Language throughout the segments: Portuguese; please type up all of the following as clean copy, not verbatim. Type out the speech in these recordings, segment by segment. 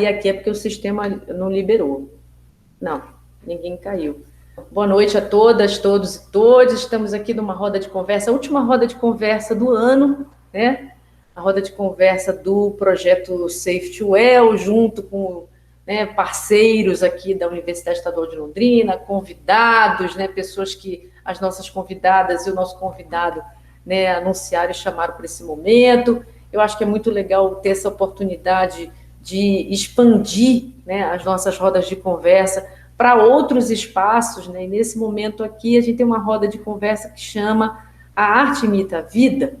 cair aqui é porque o sistema não liberou. Não, ninguém caiu. Boa noite a todas, todos e todas. Estamos aqui numa roda de conversa, a última roda de conversa do ano, né? A roda de conversa do projeto Safety Well, junto com, né, parceiros aqui da Universidade Estadual de Londrina, convidados, né, pessoas que as nossas convidadas e o nosso convidado, né, anunciaram e chamaram para esse momento. Eu acho que é muito legal ter essa oportunidade de expandir, né, as nossas rodas de conversa para outros espaços, né? E nesse momento aqui a gente tem uma roda de conversa que chama A Arte Imita a Vida,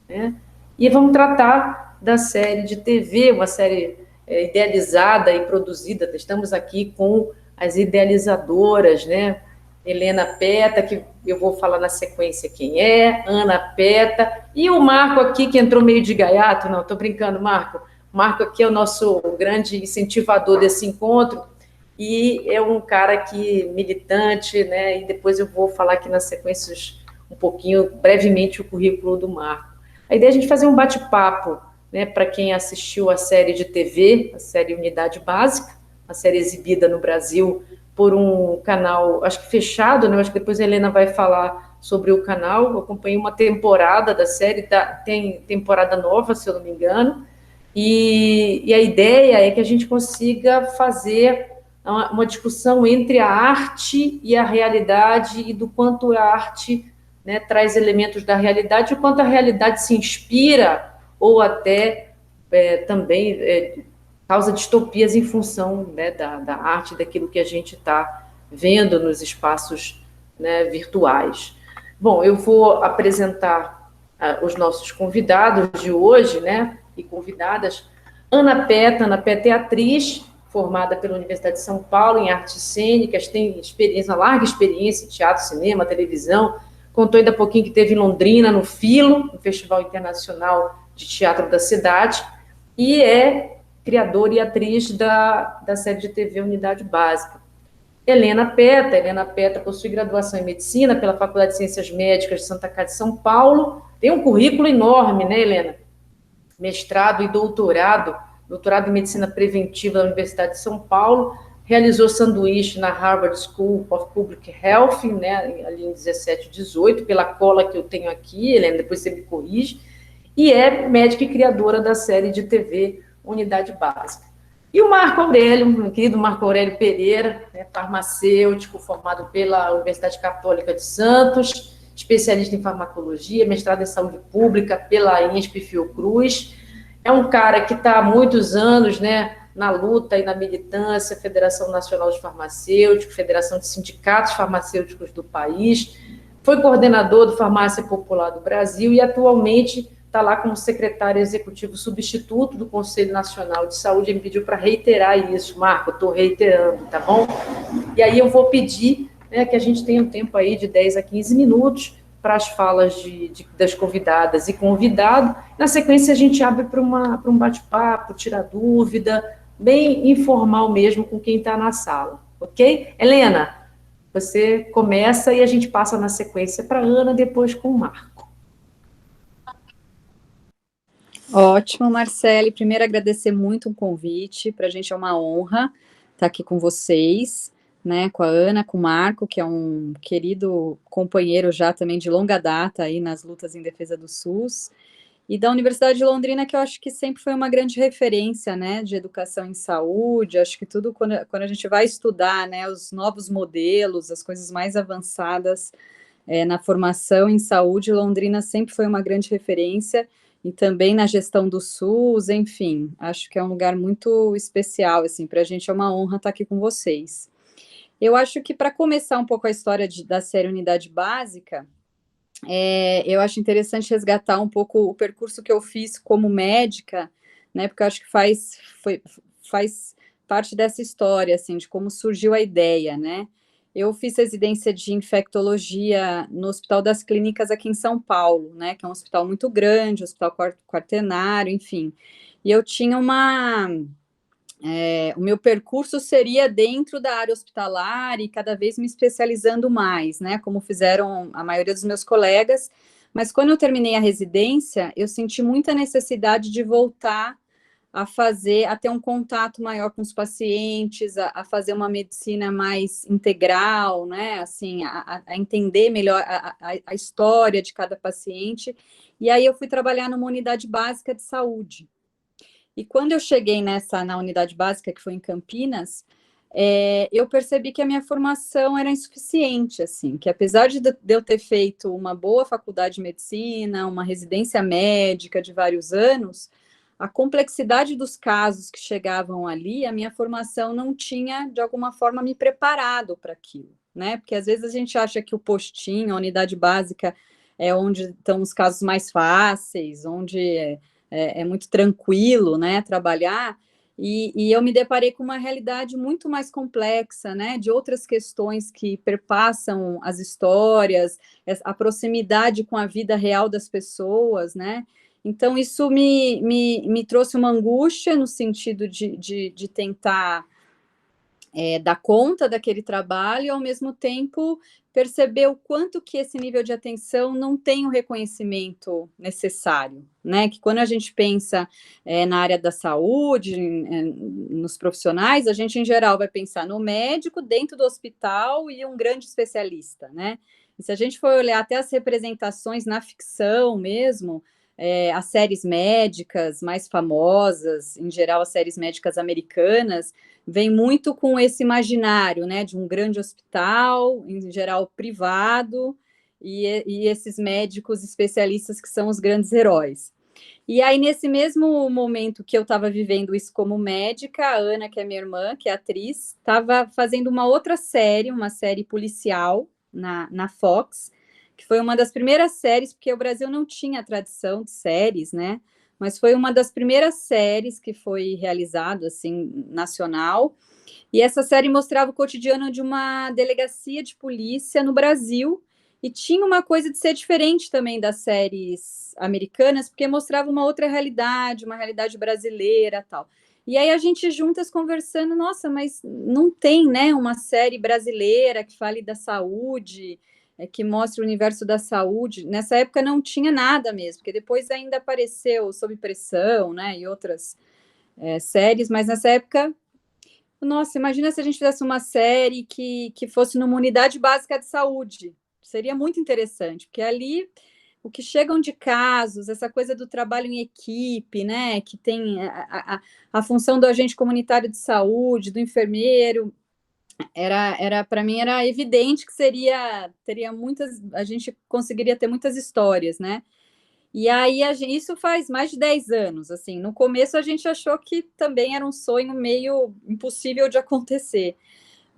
né? E vamos tratar da série de TV, uma série idealizada e produzida. Estamos aqui com as idealizadoras, né? Helena Peta, que eu vou falar na sequência quem é, Ana Peta, e o Marco aqui, que entrou meio de gaiato. Não, estou brincando, Marco. Marco aqui é o nosso grande incentivador desse encontro, e é um cara que militante, né? E depois eu vou falar aqui nas sequências um pouquinho, brevemente, o currículo do Marco. A ideia é a gente fazer um bate-papo, né, para quem assistiu a série de TV, a série Unidade Básica, a série exibida no Brasil por um canal, acho que fechado, né? Acho que depois a Helena vai falar sobre o canal. Eu acompanhei uma temporada da série, tem temporada nova, se eu não me engano, e a ideia é que a gente consiga fazer uma discussão entre a arte e a realidade, e do quanto a arte, né, traz elementos da realidade, e o quanto a realidade se inspira ou até também causa distopias em função, né, da arte, daquilo que a gente está vendo nos espaços, né, virtuais. Bom, eu vou apresentar os nossos convidados de hoje, né, e convidadas. Ana Peta é atriz, formada pela Universidade de São Paulo em artes cênicas, tem experiência, uma larga experiência em teatro, cinema, televisão. Contou ainda há pouquinho que teve em Londrina, no Filo, no Festival Internacional de Teatro da Cidade, e é criadora e atriz da série de TV Unidade Básica. Helena Peta possui graduação em Medicina pela Faculdade de Ciências Médicas de Santa Casa de São Paulo, tem um currículo enorme, né, Helena? Mestrado e doutorado em Medicina Preventiva da Universidade de São Paulo, realizou sanduíche na Harvard School of Public Health, né, ali em 17 e 18, pela cola que eu tenho aqui, Helena, depois você me corrige, e é médica e criadora da série de TV Unidade Básica. E o Marco Aurélio, meu querido Marco Aurélio Pereira, né, farmacêutico, formado pela Universidade Católica de Santos, especialista em farmacologia, mestrado em saúde pública pela INSP Fiocruz. É um cara que está há muitos anos, né, na luta e na militância, Federação Nacional de Farmacêuticos, Federação de Sindicatos Farmacêuticos do país, foi coordenador do Farmácia Popular do Brasil e atualmente está lá como secretário executivo substituto do Conselho Nacional de Saúde. Ele me pediu para reiterar isso, Marco, estou reiterando, tá bom? E aí eu vou pedir, né, que a gente tenha um tempo aí de 10 a 15 minutos para as falas das convidadas e convidado. Na sequência, a gente abre para um bate-papo, tirar dúvida, bem informal mesmo com quem está na sala, ok? Helena, você começa e a gente passa na sequência para a Ana, depois com o Marco. Ótimo, Marcele. Primeiro, agradecer muito o convite. Para a gente é uma honra estar aqui com vocês, né, com a Ana, com o Marco, que é um querido companheiro já também de longa data aí nas lutas em defesa do SUS, e da Universidade de Londrina, que eu acho que sempre foi uma grande referência, né, de educação em saúde. Acho que tudo, quando a gente vai estudar, né, os novos modelos, as coisas mais avançadas na formação em saúde, Londrina sempre foi uma grande referência, e também na gestão do SUS, enfim, acho que é um lugar muito especial, assim, para a gente é uma honra estar aqui com vocês. Eu acho que para começar um pouco a história da série Unidade Básica, eu acho interessante resgatar um pouco o percurso que eu fiz como médica, né, porque eu acho que faz parte dessa história, assim, de como surgiu a ideia, né. Eu fiz residência de infectologia no Hospital das Clínicas aqui em São Paulo, né, que é um hospital muito grande, hospital quaternário, enfim. E eu tinha o meu percurso seria dentro da área hospitalar e cada vez me especializando mais, né, como fizeram a maioria dos meus colegas. Mas quando eu terminei a residência, eu senti muita necessidade de voltar a ter um contato maior com os pacientes, a fazer uma medicina mais integral, né? Assim, a entender melhor a história de cada paciente. E aí eu fui trabalhar numa unidade básica de saúde. E quando eu cheguei na unidade básica, que foi em Campinas, eu percebi que a minha formação era insuficiente, assim, que apesar de eu ter feito uma boa faculdade de medicina, uma residência médica de vários anos, a complexidade dos casos que chegavam ali, a minha formação não tinha, de alguma forma, me preparado para aquilo, né? Porque às vezes a gente acha que o postinho, a unidade básica, é onde estão os casos mais fáceis, onde é muito tranquilo, né, trabalhar, e eu me deparei com uma realidade muito mais complexa, né, de outras questões que perpassam as histórias, a proximidade com a vida real das pessoas, né, então isso me trouxe uma angústia no sentido de tentar dar conta daquele trabalho e, ao mesmo tempo, perceber o quanto que esse nível de atenção não tem o reconhecimento necessário, né? Que quando a gente pensa na área da saúde, nos profissionais, a gente, em geral, vai pensar no médico dentro do hospital e um grande especialista, né? E se a gente for olhar até as representações na ficção mesmo, as séries médicas mais famosas, em geral, as séries médicas americanas, vem muito com esse imaginário, né, de um grande hospital, em geral privado, e esses médicos especialistas que são os grandes heróis. E aí, nesse mesmo momento que eu estava vivendo isso como médica, a Ana, que é minha irmã, que é atriz, estava fazendo uma outra série, uma série policial na Fox, que foi uma das primeiras séries, porque o Brasil não tinha tradição de séries, né? Mas foi uma das primeiras séries que foi realizada, assim, nacional. E essa série mostrava o cotidiano de uma delegacia de polícia no Brasil, e tinha uma coisa de ser diferente também das séries americanas, porque mostrava uma outra realidade, uma realidade brasileira, tal. E aí a gente juntas conversando, nossa, mas não tem, né, uma série brasileira que fale da saúde, que mostre o universo da saúde. Nessa época não tinha nada mesmo, porque depois ainda apareceu Sob Pressão, né, e outras séries, mas nessa época, nossa, imagina se a gente fizesse uma série que fosse numa unidade básica de saúde. Seria muito interessante, porque ali o que chegam de casos, essa coisa do trabalho em equipe, né, que tem a função do agente comunitário de saúde, do enfermeiro, era para mim era evidente que teria muitas, a gente conseguiria ter muitas histórias, né? E aí isso faz mais de 10 anos, assim. No começo a gente achou que também era um sonho meio impossível de acontecer.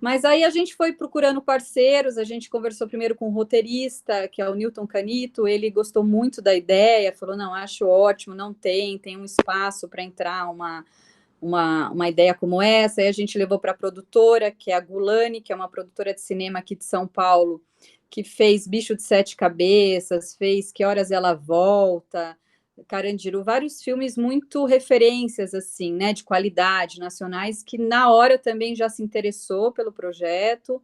Mas aí a gente foi procurando parceiros, a gente conversou primeiro com o roteirista, que é o Newton Canito, ele gostou muito da ideia, falou, não, acho ótimo, não tem um espaço para entrar uma ideia como essa. Aí a gente levou para a produtora, que é a Gulani, que é uma produtora de cinema aqui de São Paulo, que fez Bicho de Sete Cabeças, fez Que Horas Ela Volta, Carandiru, vários filmes muito referências, assim, né, de qualidade, nacionais, que na hora também já se interessou pelo projeto.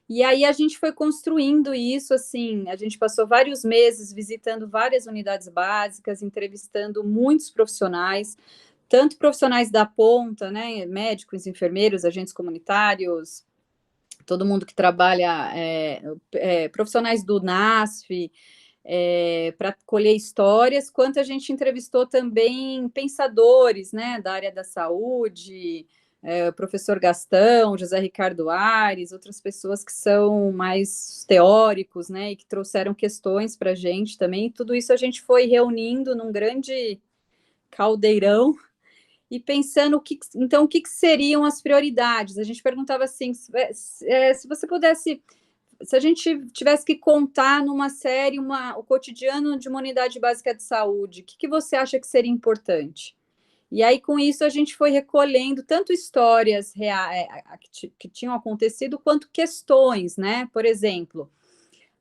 E aí a gente foi construindo isso, assim, a gente passou vários meses visitando várias unidades básicas, entrevistando muitos profissionais, tanto profissionais da ponta, né, médicos, enfermeiros, agentes comunitários, todo mundo que trabalha, profissionais do NASF, para colher histórias, quanto a gente entrevistou também pensadores, né, da área da saúde, o professor Gastão, José Ricardo Ares, outras pessoas que são mais teóricos, né, e que trouxeram questões para a gente também. Tudo isso a gente foi reunindo num grande caldeirão e pensando o que seriam as prioridades. A gente perguntava assim, se você pudesse, se a gente tivesse que contar numa série o cotidiano de uma unidade básica de saúde, o que você acha que seria importante? E aí, com isso, a gente foi recolhendo tanto histórias reais, que tinham acontecido, quanto questões, né? Por exemplo,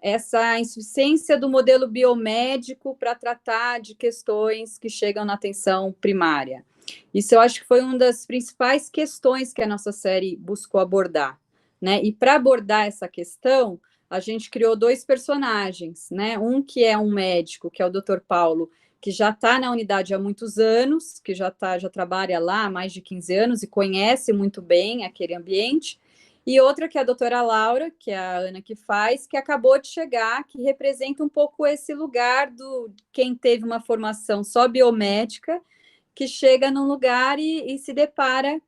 essa insuficiência do modelo biomédico para tratar de questões que chegam na atenção primária. Isso eu acho que foi uma das principais questões que a nossa série buscou abordar, né? E para abordar essa questão, a gente criou dois personagens, né? Um que é um médico, que é o Dr. Paulo, que já está na unidade há muitos anos, que já trabalha lá há mais de 15 anos e conhece muito bem aquele ambiente, e outra que é a doutora Laura, que é a Ana que faz, que acabou de chegar, que representa um pouco esse lugar do quem teve uma formação só biomédica, que chega num lugar e se depara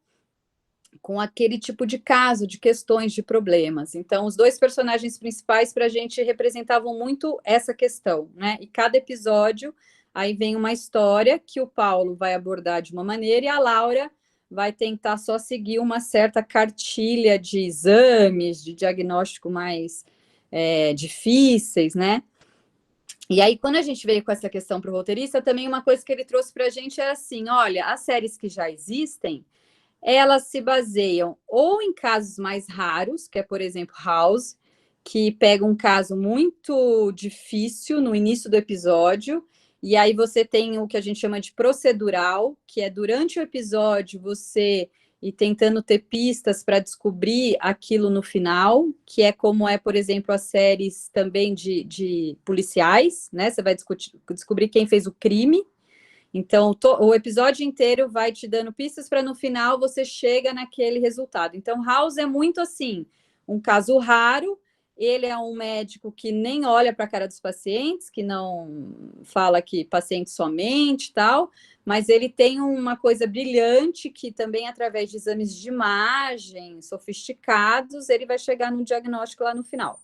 com aquele tipo de caso, de questões, de problemas. Então, os dois personagens principais para a gente representavam muito essa questão, né? E cada episódio, aí vem uma história que o Paulo vai abordar de uma maneira e a Laura vai tentar só seguir uma certa cartilha de exames, de diagnóstico mais difíceis, né? E aí, quando a gente veio com essa questão para o roteirista, também uma coisa que ele trouxe para a gente era assim, olha, as séries que já existem, elas se baseiam ou em casos mais raros, que é, por exemplo, House, que pega um caso muito difícil no início do episódio, e aí você tem o que a gente chama de procedural, que é durante o episódio você ir tentando ter pistas para descobrir aquilo no final, que é como é, por exemplo, as séries também de policiais, né? Você vai descobrir quem fez o crime. Então, o episódio inteiro vai te dando pistas para no final você chega naquele resultado. Então, House é muito assim, um caso raro. Ele é um médico que nem olha para a cara dos pacientes, que não fala que paciente somente e tal, mas ele tem uma coisa brilhante que também, através de exames de imagem sofisticados, ele vai chegar num diagnóstico lá no final.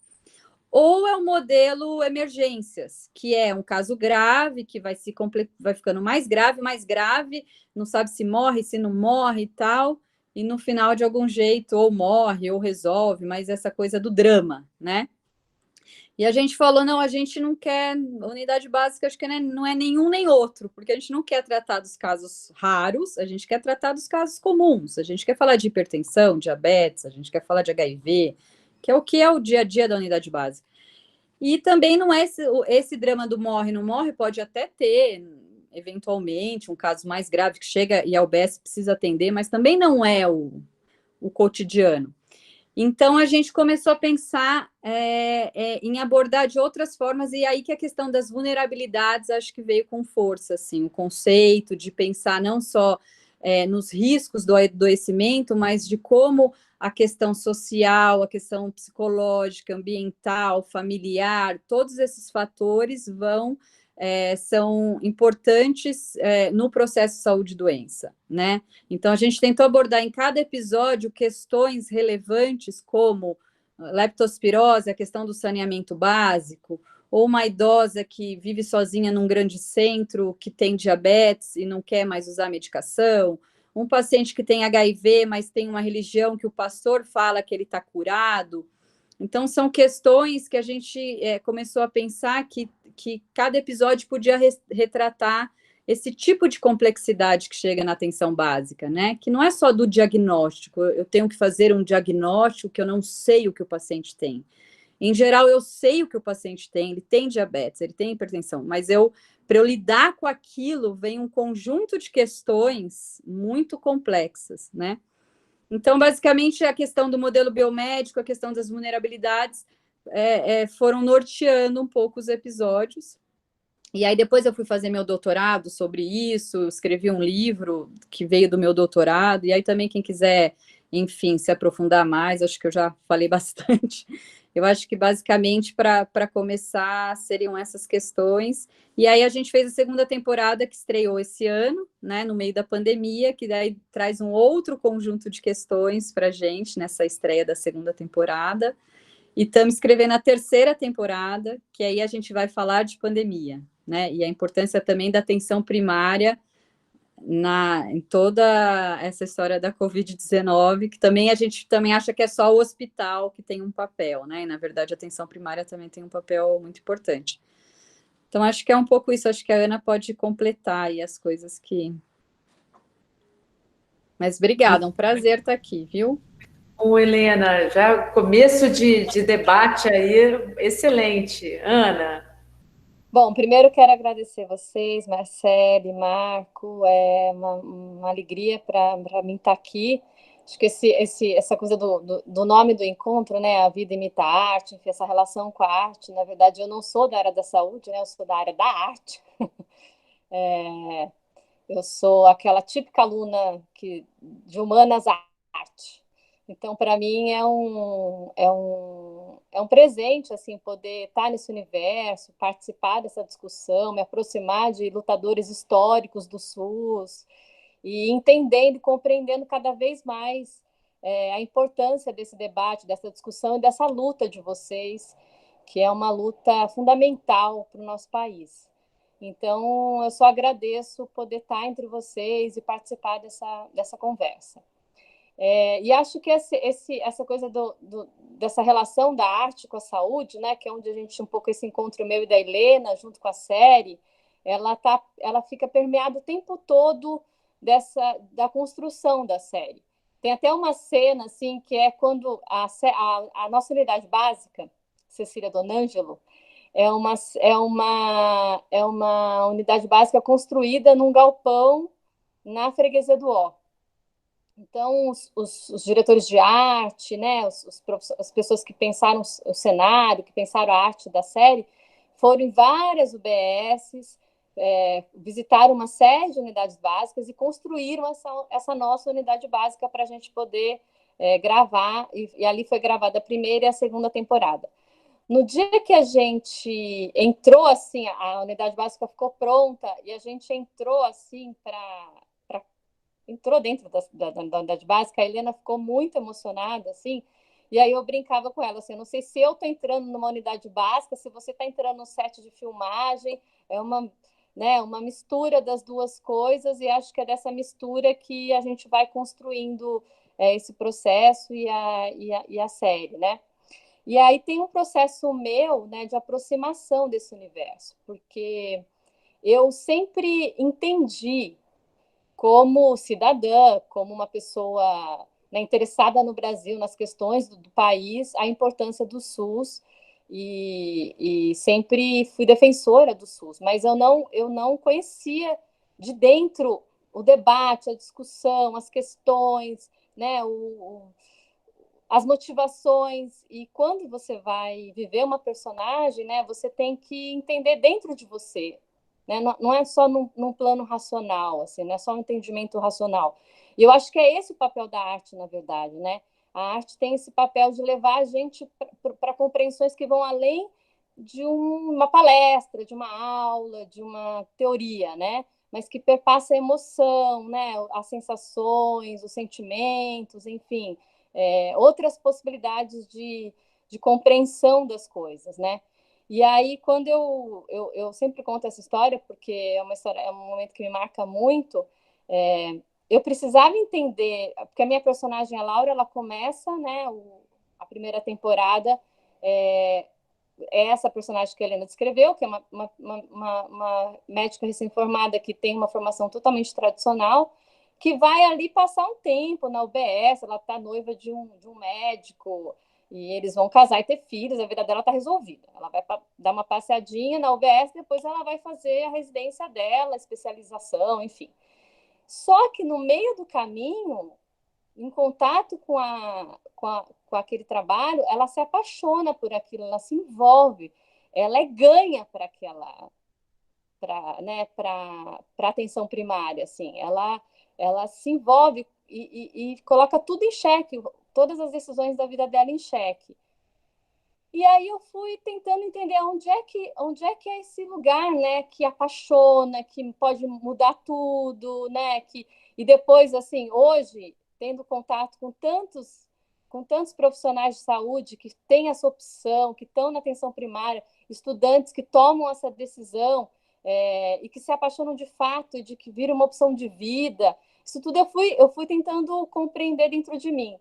Ou é o modelo emergências, que é um caso grave, que vai ficando mais grave, não sabe se morre, se não morre e tal, e no final, de algum jeito, ou morre, ou resolve, mas essa coisa do drama, né? E a gente falou, não, a gente não quer, unidade básica, acho que não é nenhum nem outro, porque a gente não quer tratar dos casos raros, a gente quer tratar dos casos comuns, a gente quer falar de hipertensão, diabetes, a gente quer falar de HIV, que é o dia a dia da unidade básica. E também não é esse drama do morre, não morre, pode até ter, eventualmente, um caso mais grave que chega e a UBS precisa atender, mas também não é o cotidiano. Então, a gente começou a pensar em abordar de outras formas, e aí que a questão das vulnerabilidades acho que veio com força, assim, o conceito de pensar não só nos riscos do adoecimento, mas de como a questão social, a questão psicológica, ambiental, familiar, todos esses fatores são importantes no processo saúde e doença, né? Então, a gente tentou abordar em cada episódio questões relevantes como leptospirose, a questão do saneamento básico, ou uma idosa que vive sozinha num grande centro, que tem diabetes e não quer mais usar medicação, um paciente que tem HIV, mas tem uma religião que o pastor fala que ele está curado. Então, são questões que a gente começou a pensar que cada episódio podia retratar esse tipo de complexidade que chega na atenção básica, né? Que não é só do diagnóstico, eu tenho que fazer um diagnóstico que eu não sei o que o paciente tem. Em geral, eu sei o que o paciente tem, ele tem diabetes, ele tem hipertensão, mas para eu lidar com aquilo, vem um conjunto de questões muito complexas, né? Então, basicamente, a questão do modelo biomédico, a questão das vulnerabilidades, foram norteando um pouco os episódios. E aí, depois eu fui fazer meu doutorado sobre isso, escrevi um livro que veio do meu doutorado, e aí também quem quiser, enfim, se aprofundar mais, acho que eu já falei bastante. Eu acho que, basicamente, para começar, seriam essas questões. E aí a gente fez a segunda temporada, que estreou esse ano, né, no meio da pandemia, que daí traz um outro conjunto de questões para a gente, nessa estreia da segunda temporada. E estamos escrevendo a terceira temporada, que aí a gente vai falar de pandemia, né, e a importância também da atenção primária em toda essa história da Covid-19, que também a gente também acha que é só o hospital que tem um papel, né? E, na verdade, a atenção primária também tem um papel muito importante. Então, acho que é um pouco isso, acho que a Ana pode completar aí as coisas que... Mas obrigada, é um prazer estar aqui, viu? Bom, Helena, já começo de debate aí, excelente. Ana? Bom, primeiro quero agradecer vocês, Marcele, Marco, é uma alegria para mim estar aqui. Acho que essa coisa do nome do encontro, né? A vida imita a arte, enfim, essa relação com a arte. Na verdade, eu não sou da área da saúde, né? Eu sou da área da arte. Eu sou aquela típica aluna de humanas arte. Então, para mim, é um presente assim, poder estar nesse universo, participar dessa discussão, me aproximar de lutadores históricos do SUS e entendendo e compreendendo cada vez mais a importância desse debate, dessa discussão e dessa luta de vocês, que é uma luta fundamental para o nosso país. Então, eu só agradeço poder estar entre vocês e participar dessa conversa. E acho que essa coisa dessa relação da arte com a saúde, né, que é onde a gente um pouco esse encontro meu e da Helena, junto com a série, ela fica permeada o tempo todo da construção da série. Tem até uma cena assim que é quando a nossa unidade básica, Cecília Donângelo, é uma unidade básica construída num galpão na freguesia do Ó. Então, os diretores de arte, né, as pessoas que pensaram o cenário, que pensaram a arte da série, foram em várias UBSs, visitaram uma série de unidades básicas e construíram essa nossa unidade básica para a gente poder gravar, e ali foi gravada a primeira e a segunda temporada. No dia que a gente entrou, assim, a unidade básica ficou pronta e a gente entrou, assim, entrou dentro da unidade básica, a Helena ficou muito emocionada, assim, e aí eu brincava com ela, assim, não sei se eu estou entrando numa unidade básica, se você está entrando num set de filmagem, é uma mistura das duas coisas, e acho que é dessa mistura que a gente vai construindo esse processo e a série, né? E aí tem um processo meu, né, de aproximação desse universo, porque eu sempre entendi como cidadã, como uma pessoa, né, interessada no Brasil, nas questões do país, a importância do SUS, e sempre fui defensora do SUS, mas eu não conhecia de dentro o debate, a discussão, as questões, né, as motivações, e quando você vai viver uma personagem, né, você tem que entender dentro de você, né, não é só num plano racional, assim, não é só um entendimento racional. E eu acho que é esse o papel da arte, na verdade, né? A arte tem esse papel de levar a gente para compreensões que vão além de uma palestra, de uma aula, de uma teoria, né? Mas que perpassa a emoção, né? As sensações, os sentimentos, enfim, outras possibilidades de compreensão das coisas, né? E aí, quando eu sempre conto essa história, porque é uma história, é um momento que me marca muito, eu precisava entender, porque a minha personagem, a Laura, ela começa, né, a primeira temporada, essa personagem que a Helena descreveu, que é uma médica recém-formada que tem uma formação totalmente tradicional, que vai ali passar um tempo na UBS, ela está noiva de um médico, e eles vão casar e ter filhos, a vida dela está resolvida. Ela vai dar uma passeadinha na UBS, depois ela vai fazer a residência dela, especialização, enfim. Só que no meio do caminho, em contato com aquele trabalho, ela se apaixona por aquilo, ela se envolve, ela ganha para aquela, né, para atenção primária, assim, ela se envolve e coloca tudo em xeque, todas as decisões da vida dela em xeque. E aí eu fui tentando entender onde é que é esse lugar, né, que apaixona, que pode mudar tudo, né, e depois, assim, hoje, tendo contato com tantos profissionais de saúde que têm essa opção, que estão na atenção primária, estudantes que tomam essa decisão e que se apaixonam de fato e de que vira uma opção de vida, isso tudo eu fui tentando compreender dentro de mim.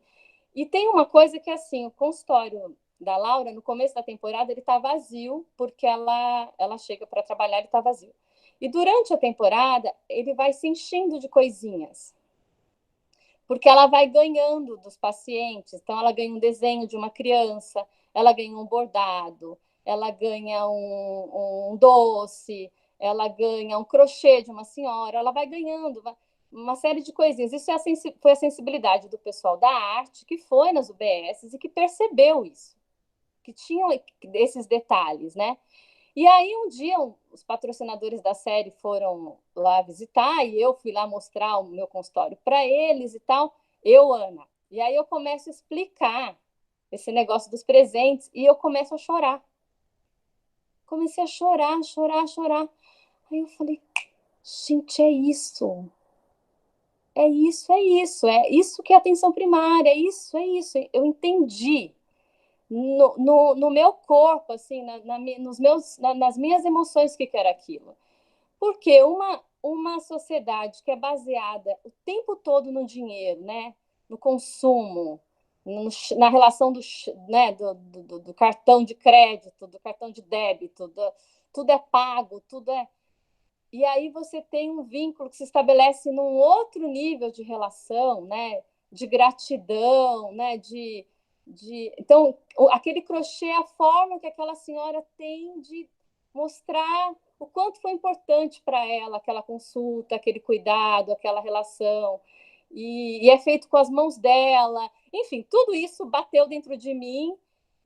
E tem uma coisa que, assim, o consultório da Laura, no começo da temporada, ele está vazio, porque ela chega para trabalhar, ele está vazio. E durante a temporada, ele vai se enchendo de coisinhas, porque ela vai ganhando dos pacientes. Então, ela ganha um desenho de uma criança, ela ganha um bordado, ela ganha um doce, ela ganha um crochê de uma senhora, ela vai ganhando uma série de coisinhas. Isso foi a sensibilidade do pessoal da arte, que foi nas UBSs e que percebeu isso, que tinham esses detalhes, né? E aí, um dia, os patrocinadores da série foram lá visitar e eu fui lá mostrar o meu consultório para eles e tal, eu, Ana. E aí eu começo a explicar esse negócio dos presentes e eu começo a chorar. Comecei a chorar, chorar, chorar. Aí eu falei, gente, é isso. É isso, é isso. É isso que é atenção primária, é isso, é isso. Eu entendi no meu corpo, assim, nas minhas emoções, o que era aquilo. Porque uma sociedade que é baseada o tempo todo no dinheiro, né? No consumo, na relação né? do cartão de crédito, do cartão de débito, tudo é pago, tudo é. E aí você tem um vínculo que se estabelece num outro nível de relação, né? De gratidão, né? Então, aquele crochê é a forma que aquela senhora tem de mostrar o quanto foi importante para ela aquela consulta, aquele cuidado, aquela relação. E é feito com as mãos dela. Enfim, tudo isso bateu dentro de mim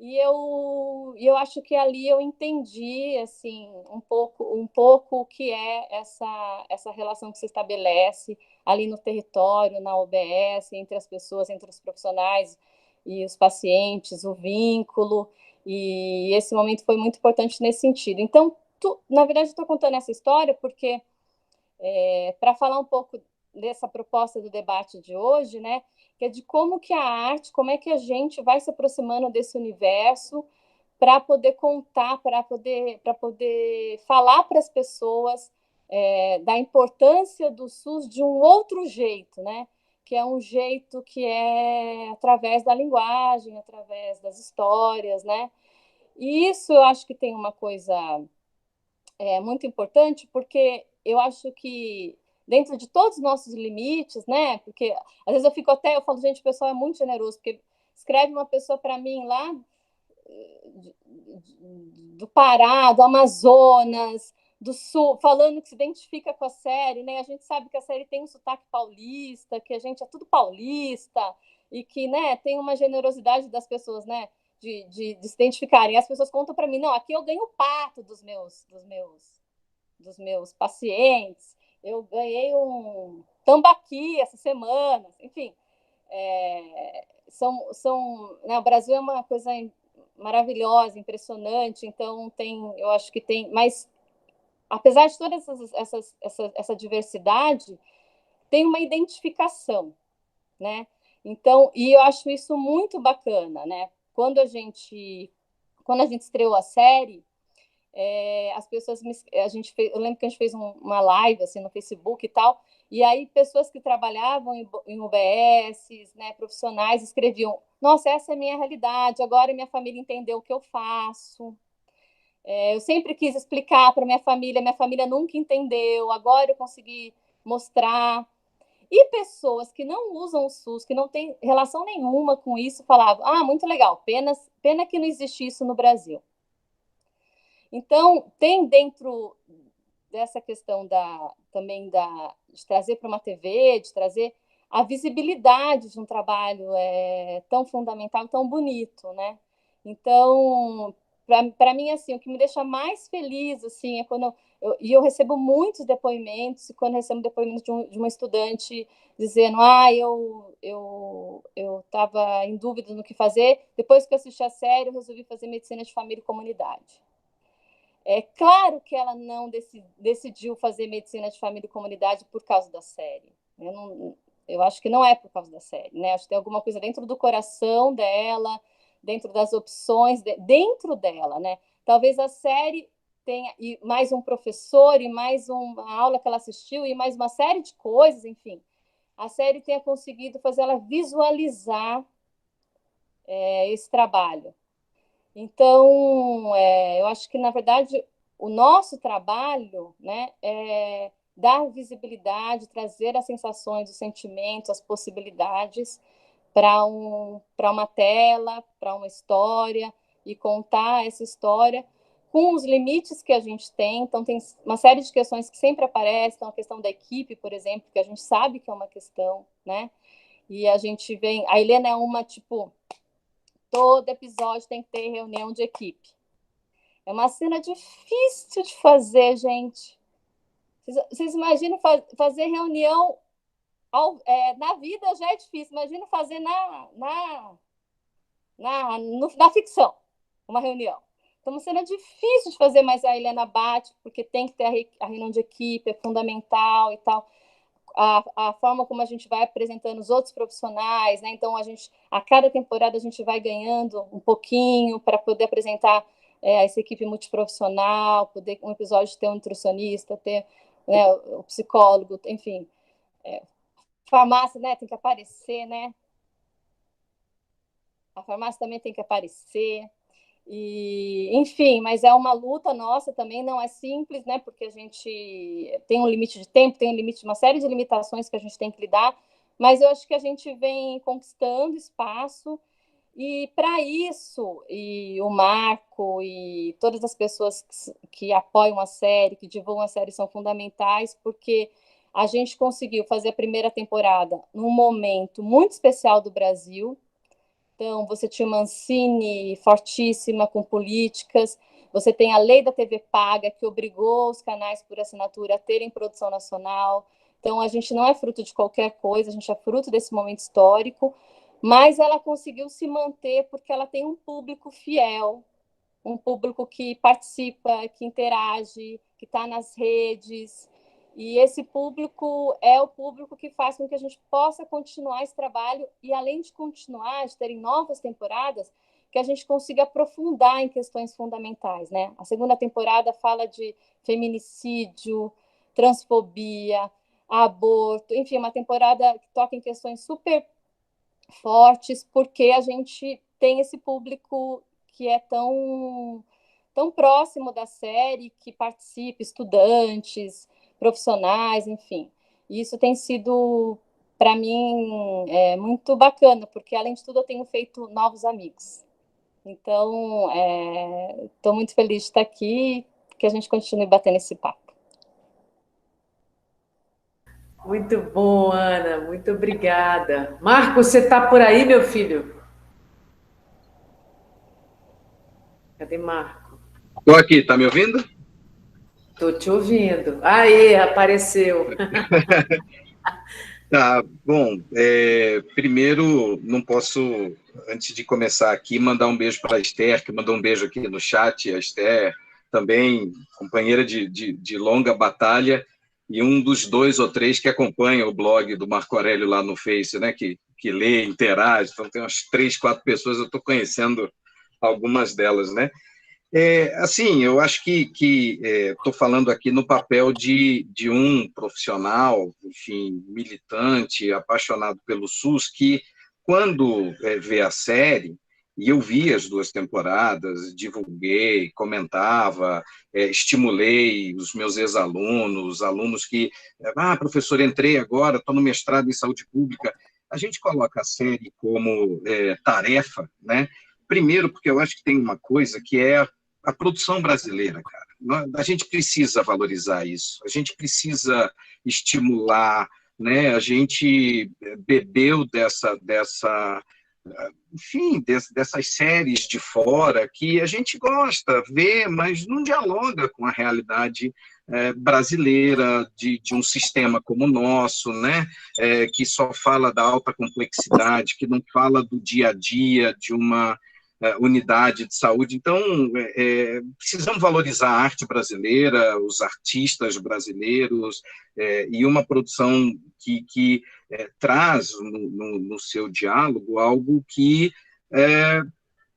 e eu acho que ali eu entendi assim um pouco o que é essa relação que se estabelece ali no território, na OBS, entre as pessoas, entre os profissionais e os pacientes, o vínculo, e esse momento foi muito importante nesse sentido. Então, na verdade, estou contando essa história porque, para falar um pouco dessa proposta do debate de hoje, né, que é de como que a arte, como é que a gente vai se aproximando desse universo para poder contar, para poder falar para as pessoas da importância do SUS de um outro jeito, né? Que é um jeito que é através da linguagem, através das histórias, né? E isso eu acho que tem uma coisa muito importante, porque eu acho que dentro de todos os nossos limites, né? Porque às vezes eu falo, gente, o pessoal é muito generoso, porque escreve uma pessoa para mim lá do Pará, do Amazonas, do Sul, falando que se identifica com a série, né? A gente sabe que a série tem um sotaque paulista, que a gente é tudo paulista e que, né, tem uma generosidade das pessoas, né, de se identificarem. E as pessoas contam para mim, não, aqui eu ganho pato dos meus pacientes, eu ganhei um tambaqui essa semana, enfim. Né, o Brasil é uma coisa maravilhosa, impressionante, então eu acho que tem, mas apesar de toda essa diversidade, tem uma identificação, né? Então, e eu acho isso muito bacana, né? Quando a gente estreou a série, as pessoas eu lembro que a gente fez uma live assim no Facebook e tal, e aí pessoas que trabalhavam em UBS, né, profissionais, escreviam: nossa, essa é a minha realidade, agora minha família entendeu o que eu faço. Eu sempre quis explicar para minha família nunca entendeu, agora eu consegui mostrar. E pessoas que não usam o SUS, que não têm relação nenhuma com isso, falavam: ah, muito legal, pena que não existe isso no Brasil. Então, tem dentro dessa questão também de trazer para uma TV, de trazer a visibilidade de um trabalho tão fundamental, tão bonito, né? Então, para mim, assim, o que me deixa mais feliz, assim, é quando eu recebo muitos depoimentos, e quando eu recebo depoimentos de uma estudante dizendo: eu estava em dúvida no que fazer, depois que eu assisti a série, eu resolvi fazer medicina de família e comunidade. É claro que ela não decidiu fazer medicina de família e comunidade por causa da série. Eu acho que não é por causa da série, né? Acho que tem alguma coisa dentro do coração dela, dentro das opções, dentro dela, né? Talvez a série tenha e mais um professor, e mais uma aula que ela assistiu, e mais uma série de coisas, enfim. A série tenha conseguido fazer ela visualizar esse trabalho. Então, eu acho que, na verdade, o nosso trabalho, né, é dar visibilidade, trazer as sensações, os sentimentos, as possibilidades para uma tela, para uma história, e contar essa história com os limites que a gente tem. Então, tem uma série de questões que sempre aparecem, então, a questão da equipe, por exemplo, que a gente sabe que é uma questão, né? E a gente vem... A Helena é uma, tipo... Todo episódio tem que ter reunião de equipe. É uma cena difícil de fazer, gente. Vocês imaginam fazer reunião na vida já é difícil. Imagina fazer na ficção uma reunião. Então, uma cena difícil de fazer, mas a Helena bate, porque tem que ter a reunião de equipe, é fundamental e tal. A forma como a gente vai apresentando os outros profissionais, né? Então, a cada temporada a gente vai ganhando um pouquinho para poder apresentar essa equipe multiprofissional, poder um episódio ter um nutricionista, ter, né, o psicólogo, enfim. Farmácia, né? Tem que aparecer, né? A farmácia também tem que aparecer. E, enfim, mas é uma luta nossa também, não é simples, né? Porque a gente tem um limite de tempo, tem um limite de uma série de limitações que a gente tem que lidar, mas eu acho que a gente vem conquistando espaço, e para isso, e o Marco e todas as pessoas que apoiam a série, que divulgam a série, são fundamentais, porque a gente conseguiu fazer a primeira temporada num momento muito especial do Brasil. Então, você tinha uma Ancine fortíssima com políticas, você tem a lei da TV paga, que obrigou os canais por assinatura a terem produção nacional. Então, a gente não é fruto de qualquer coisa, a gente é fruto desse momento histórico, mas ela conseguiu se manter porque ela tem um público fiel, um público que participa, que interage, que está nas redes. E esse público é o público que faz com que a gente possa continuar esse trabalho e, além de continuar, de terem novas temporadas, que a gente consiga aprofundar em questões fundamentais, né? A segunda temporada fala de feminicídio, transfobia, aborto, enfim, uma temporada que toca em questões super fortes, porque a gente tem esse público que é tão próximo da série, que participa, estudantes, profissionais, enfim. E isso tem sido, para mim, muito bacana, porque, além de tudo, eu tenho feito novos amigos. Então, estou muito feliz de estar aqui, que a gente continue batendo esse papo. Muito bom, Ana, muito obrigada. Marco, você está por aí, meu filho? Cadê Marco? Estou aqui, tá me ouvindo? Estou te ouvindo. Aê, apareceu. Tá, bom, primeiro não posso, antes de começar aqui, mandar um beijo para a Esther, que mandou um beijo aqui no chat. A Esther também, companheira de longa batalha, e um dos 2 ou 3 que acompanha o blog do Marco Aurélio lá no Face, né, que lê, interage. Então tem umas 3, 4 pessoas, eu estou conhecendo algumas delas, né? Assim, eu acho que estou falando aqui no papel de um profissional, enfim, militante, apaixonado pelo SUS, que, quando vê a série, e eu vi as 2 temporadas, divulguei, comentava, estimulei os meus ex-alunos, alunos que, professor, entrei agora, estou no mestrado em saúde pública. A gente coloca a série como tarefa, né? Primeiro, porque eu acho que tem uma coisa que é a produção brasileira, cara. A gente precisa valorizar isso, a gente precisa estimular, né? A gente bebeu enfim, dessas séries de fora que a gente gosta, vê, mas não dialoga com a realidade brasileira, de um sistema como o nosso, né? Que só fala da alta complexidade, que não fala do dia a dia de uma unidade de saúde. Então, precisamos valorizar a arte brasileira, os artistas brasileiros, e uma produção que traz no seu diálogo algo que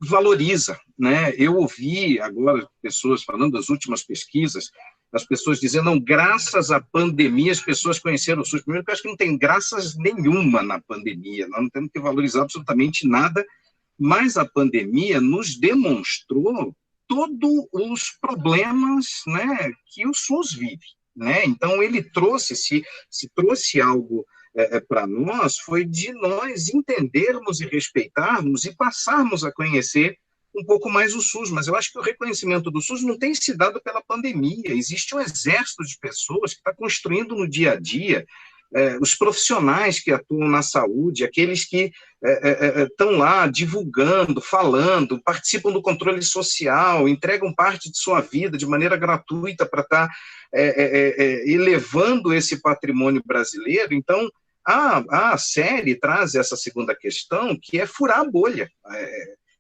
valoriza, né? Eu ouvi agora pessoas falando das últimas pesquisas, as pessoas dizendo, não, graças à pandemia as pessoas conheceram o SUS. Primeiro, porque eu acho que não tem graças nenhuma na pandemia, nós não temos que valorizar absolutamente nada, mas a pandemia nos demonstrou todos os problemas, né, que o SUS vive, né? Então, ele trouxe, se trouxe algo para nós, foi de nós entendermos e respeitarmos e passarmos a conhecer um pouco mais o SUS. Mas eu acho que o reconhecimento do SUS não tem se dado pela pandemia. Existe um exército de pessoas que está construindo no dia a dia os profissionais que atuam na saúde, aqueles que estão lá divulgando, falando, participam do controle social, entregam parte de sua vida de maneira gratuita para estar elevando esse patrimônio brasileiro. Então, a série traz essa segunda questão, que é furar a bolha.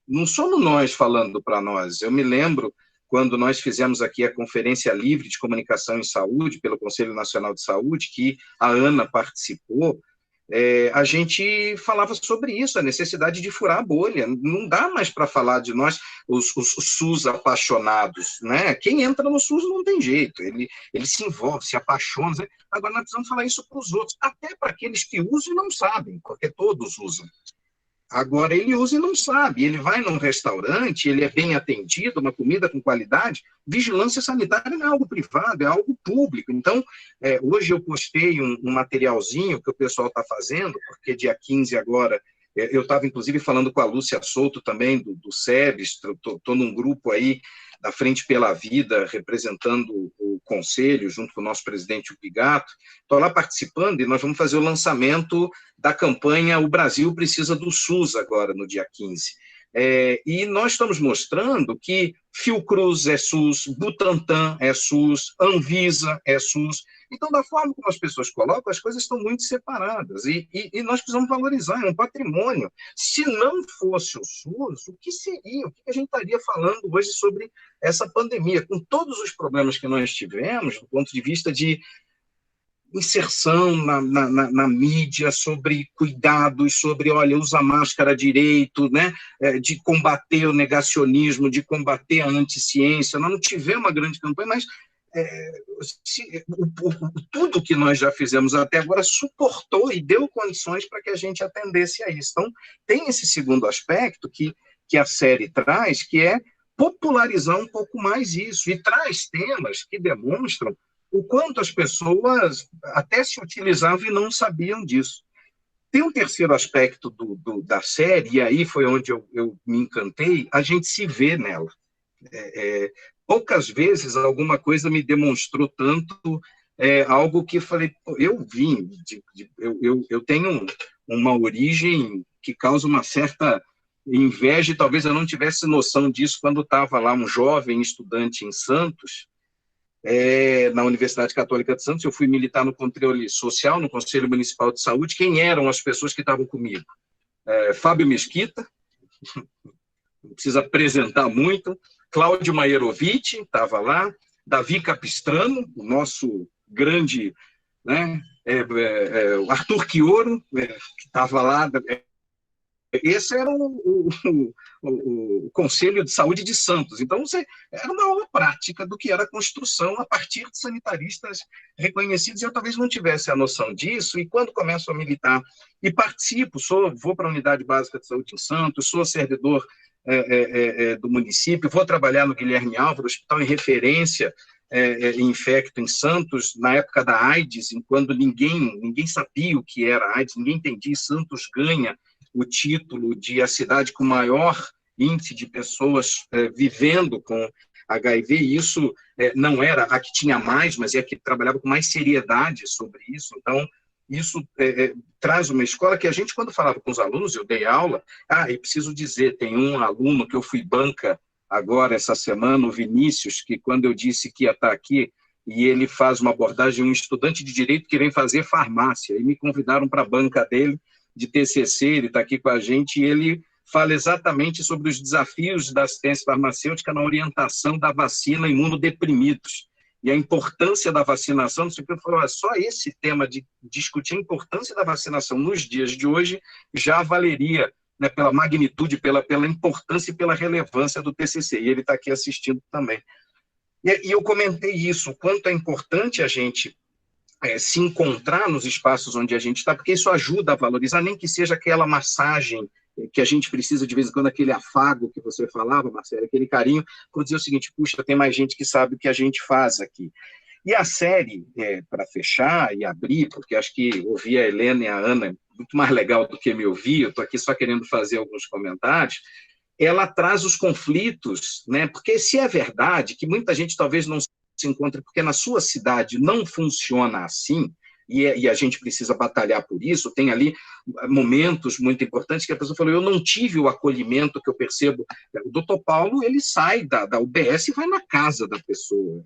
Não somos nós falando para nós. Eu me lembro quando nós fizemos aqui a Conferência Livre de Comunicação em Saúde, pelo Conselho Nacional de Saúde, que a Ana participou, a gente falava sobre isso, a necessidade de furar a bolha. Não dá mais para falar de nós, os SUS apaixonados, né? Quem entra no SUS não tem jeito, ele se envolve, se apaixona. Agora nós precisamos falar isso para os outros, até para aqueles que usam e não sabem, porque todos usam. Agora, ele usa e não sabe, ele vai num restaurante, ele é bem atendido, uma comida com qualidade, vigilância sanitária não é algo privado, é algo público. Então, hoje eu postei um materialzinho que o pessoal está fazendo, porque dia 15 agora, eu estava inclusive falando com a Lúcia Souto também, do SEBS, estou num grupo aí da Frente pela Vida, representando o Conselho, junto com o nosso presidente, o Pigato. Estou lá participando e nós vamos fazer o lançamento da campanha O Brasil Precisa do SUS, agora, no dia 15. E nós estamos mostrando que Fiocruz é SUS, Butantan é SUS, Anvisa é SUS. Então, da forma como as pessoas colocam, as coisas estão muito separadas. E nós precisamos valorizar, é um patrimônio. Se não fosse o SUS, o que seria? O que a gente estaria falando hoje sobre essa pandemia? Com todos os problemas que nós tivemos, do ponto de vista de inserção na mídia, sobre cuidados, sobre, olha, usa máscara direito, né? De combater o negacionismo, de combater a anticiência. Nós não tivemos uma grande campanha, mas tudo que nós já fizemos até agora suportou e deu condições para que a gente atendesse a isso. Então, tem esse segundo aspecto que a série traz, que é popularizar um pouco mais isso, e traz temas que demonstram o quanto as pessoas até se utilizavam e não sabiam disso. Tem um terceiro aspecto da série, e aí foi onde eu me encantei, a gente se vê nela. Poucas vezes alguma coisa me demonstrou tanto algo que falei, eu vim, eu tenho uma origem que causa uma certa inveja, e talvez eu não tivesse noção disso quando estava lá um jovem estudante em Santos, na Universidade Católica de Santos. Eu fui militar no controle social, no Conselho Municipal de Saúde. Quem eram as pessoas que estavam comigo? Fábio Mesquita, não precisa apresentar muito, Cláudio Maierovic estava lá, Davi Capistrano, o nosso grande, né, o Arthur Quioro, que estava lá. Esse era o Conselho de Saúde de Santos. Então, era uma aula prática do que era a construção a partir de sanitaristas reconhecidos. Eu talvez não tivesse a noção disso, e quando começo a militar e participo, vou para a Unidade Básica de Saúde em Santos, sou servidor do município, vou trabalhar no Guilherme Álvaro, hospital em referência infecto em Santos, na época da AIDS, quando ninguém sabia o que era AIDS, ninguém entendia, e Santos ganha o título de a cidade com maior índice de pessoas vivendo com HIV, e isso não era a que tinha mais, mas é a que trabalhava com mais seriedade sobre isso. Então, isso traz uma escola que a gente, quando falava com os alunos, eu dei aula, e preciso dizer, tem um aluno que eu fui banca agora, essa semana, o Vinícius, que quando eu disse que ia estar aqui, e ele faz uma abordagem, um estudante de direito que vem fazer farmácia, e me convidaram para a banca dele, de TCC, ele está aqui com a gente, e ele fala exatamente sobre os desafios da assistência farmacêutica na orientação da vacina em imunodeprimidos, e a importância da vacinação. Você falou, só esse tema de discutir a importância da vacinação nos dias de hoje já valeria, né, pela magnitude, pela importância e pela relevância do TCC, e ele está aqui assistindo também. E eu comentei isso, o quanto é importante a gente se encontrar nos espaços onde a gente está, porque isso ajuda a valorizar, nem que seja aquela massagem que a gente precisa de vez em quando, aquele afago que você falava, Marcelo, aquele carinho, para dizer o seguinte, puxa, tem mais gente que sabe o que a gente faz aqui. E a série, para fechar e abrir, porque acho que ouvir a Helena e a Ana muito mais legal do que me ouvir, eu estou aqui só querendo fazer alguns comentários, ela traz os conflitos, né? Porque se é verdade que muita gente talvez não se encontre, porque na sua cidade não funciona assim, e a gente precisa batalhar por isso. Tem ali momentos muito importantes que a pessoa falou, eu não tive o acolhimento que eu percebo. O doutor Paulo, ele sai da UBS e vai na casa da pessoa.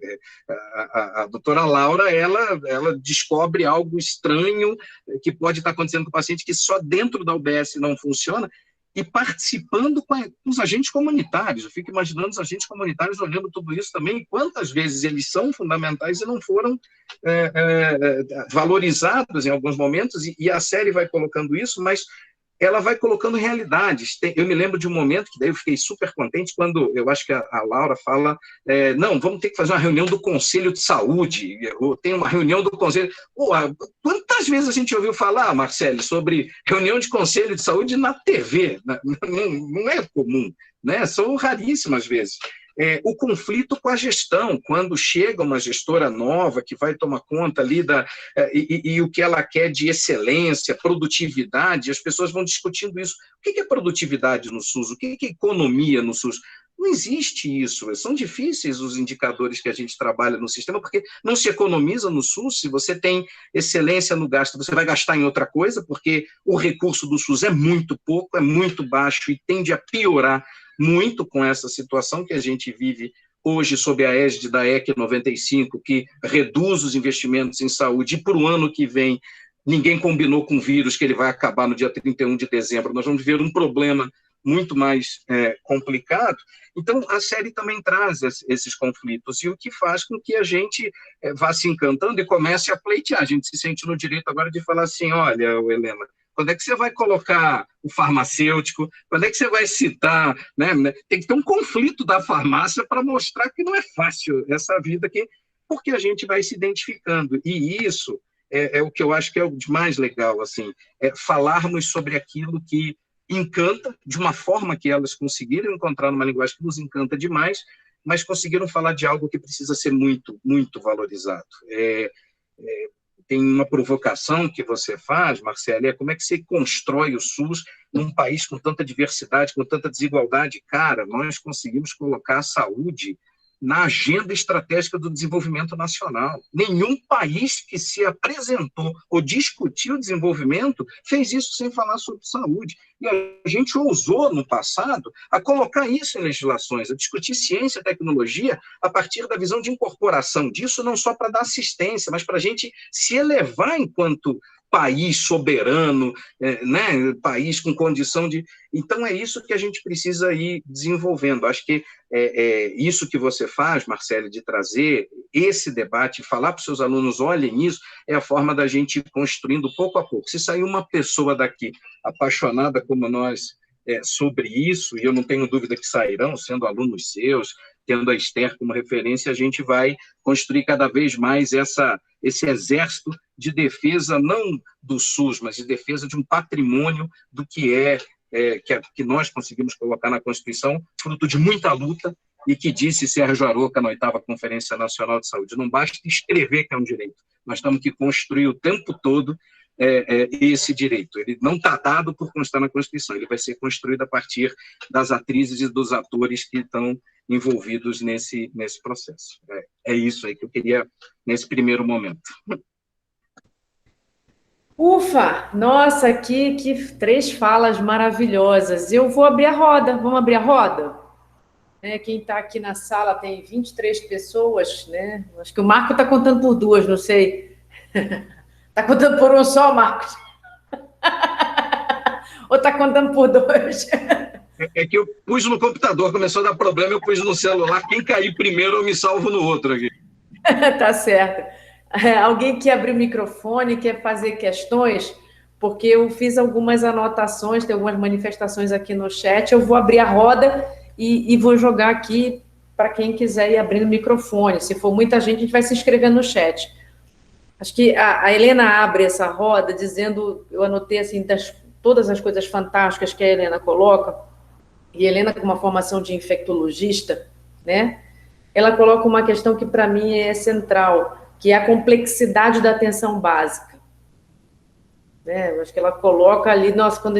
A doutora Laura, ela descobre algo estranho que pode estar acontecendo com o paciente, que só dentro da UBS não funciona, e participando com os agentes comunitários. Eu fico imaginando os agentes comunitários olhando tudo isso também, e quantas vezes eles são fundamentais e não foram valorizados em alguns momentos, e a série vai colocando isso, mas ela vai colocando realidades. Eu me lembro de um momento que daí eu fiquei super contente quando eu acho que a Laura fala, não, vamos ter que fazer uma reunião do Conselho de Saúde, ou tem uma reunião do Conselho... quantas vezes a gente ouviu falar, Marcele, sobre reunião de Conselho de Saúde na TV? Não é comum, né? São raríssimas vezes. O conflito com a gestão, quando chega uma gestora nova que vai tomar conta ali e o que ela quer de excelência, produtividade, as pessoas vão discutindo isso. O que é produtividade no SUS? O que é economia no SUS? Não existe isso. São difíceis os indicadores que a gente trabalha no sistema, porque não se economiza no SUS. Se você tem excelência no gasto, você vai gastar em outra coisa, porque o recurso do SUS é muito pouco, é muito baixo e tende a piorar muito com essa situação que a gente vive hoje sob a égide da EC 95, que reduz os investimentos em saúde, e para o ano que vem ninguém combinou com o vírus que ele vai acabar no dia 31 de dezembro. Nós vamos ver um problema muito mais complicado. Então, a série também traz esses conflitos, e o que faz com que a gente vá se encantando e comece a pleitear. A gente se sente no direito agora de falar assim, olha, Helena, quando é que você vai colocar o farmacêutico? Quando é que você vai citar? Né? Tem que ter um conflito da farmácia para mostrar que não é fácil essa vida aqui, porque a gente vai se identificando. E isso é o que eu acho que é o de mais legal, assim, falarmos sobre aquilo que encanta, de uma forma que elas conseguiram encontrar numa linguagem que nos encanta demais, mas conseguiram falar de algo que precisa ser muito, muito valorizado. Tem uma provocação que você faz, Marcele, como é que você constrói o SUS num país com tanta diversidade, com tanta desigualdade? Cara, nós conseguimos colocar a saúde na agenda estratégica do desenvolvimento nacional. Nenhum país que se apresentou ou discutiu desenvolvimento fez isso sem falar sobre saúde. E a gente ousou, no passado, a colocar isso em legislações, a discutir ciência e tecnologia a partir da visão de incorporação disso, não só para dar assistência, mas para a gente se elevar enquanto país soberano, né, país com condição de... Então, é isso que a gente precisa ir desenvolvendo. Acho que isso que você faz, Marcele, de trazer esse debate, falar para os seus alunos, olhem isso, é a forma da gente ir construindo pouco a pouco. Se sair uma pessoa daqui apaixonada como nós sobre isso, e eu não tenho dúvida que sairão, sendo alunos seus, tendo a Esther como referência, a gente vai construir cada vez mais esse exército de defesa, não do SUS, mas de defesa de um patrimônio do que que nós conseguimos colocar na Constituição, fruto de muita luta, e que disse Sérgio Aroca na 8ª Conferência Nacional de Saúde, não basta escrever que é um direito, nós temos que construir o tempo todo esse direito. Ele não está dado por constar na Constituição, ele vai ser construído a partir das atrizes e dos atores que estão envolvidos nesse processo. É isso aí que eu queria nesse primeiro momento. Ufa! Nossa, que 3 falas maravilhosas. Eu vou abrir a roda. Vamos abrir a roda? Quem está aqui na sala tem 23 pessoas, né? Acho que o Marco está contando por 2, não sei. Está contando por um só, Marcos? Ou está contando por 2? É que eu pus no computador, começou a dar problema, eu pus no celular. Quem cair primeiro, eu me salvo no outro aqui. Tá certo. Alguém quer abrir o microfone, quer fazer questões? Porque eu fiz algumas anotações, tem algumas manifestações aqui no chat. Eu vou abrir a roda e vou jogar aqui para quem quiser ir abrindo o microfone. Se for muita gente, a gente vai se inscrevendo no chat. Acho que a Helena abre essa roda dizendo, eu anotei assim, todas as coisas fantásticas que a Helena coloca, e a Helena com uma formação de infectologista, né? Ela coloca uma questão que para mim é central, que é a complexidade da atenção básica. Eu acho que ela coloca ali, nossa, quando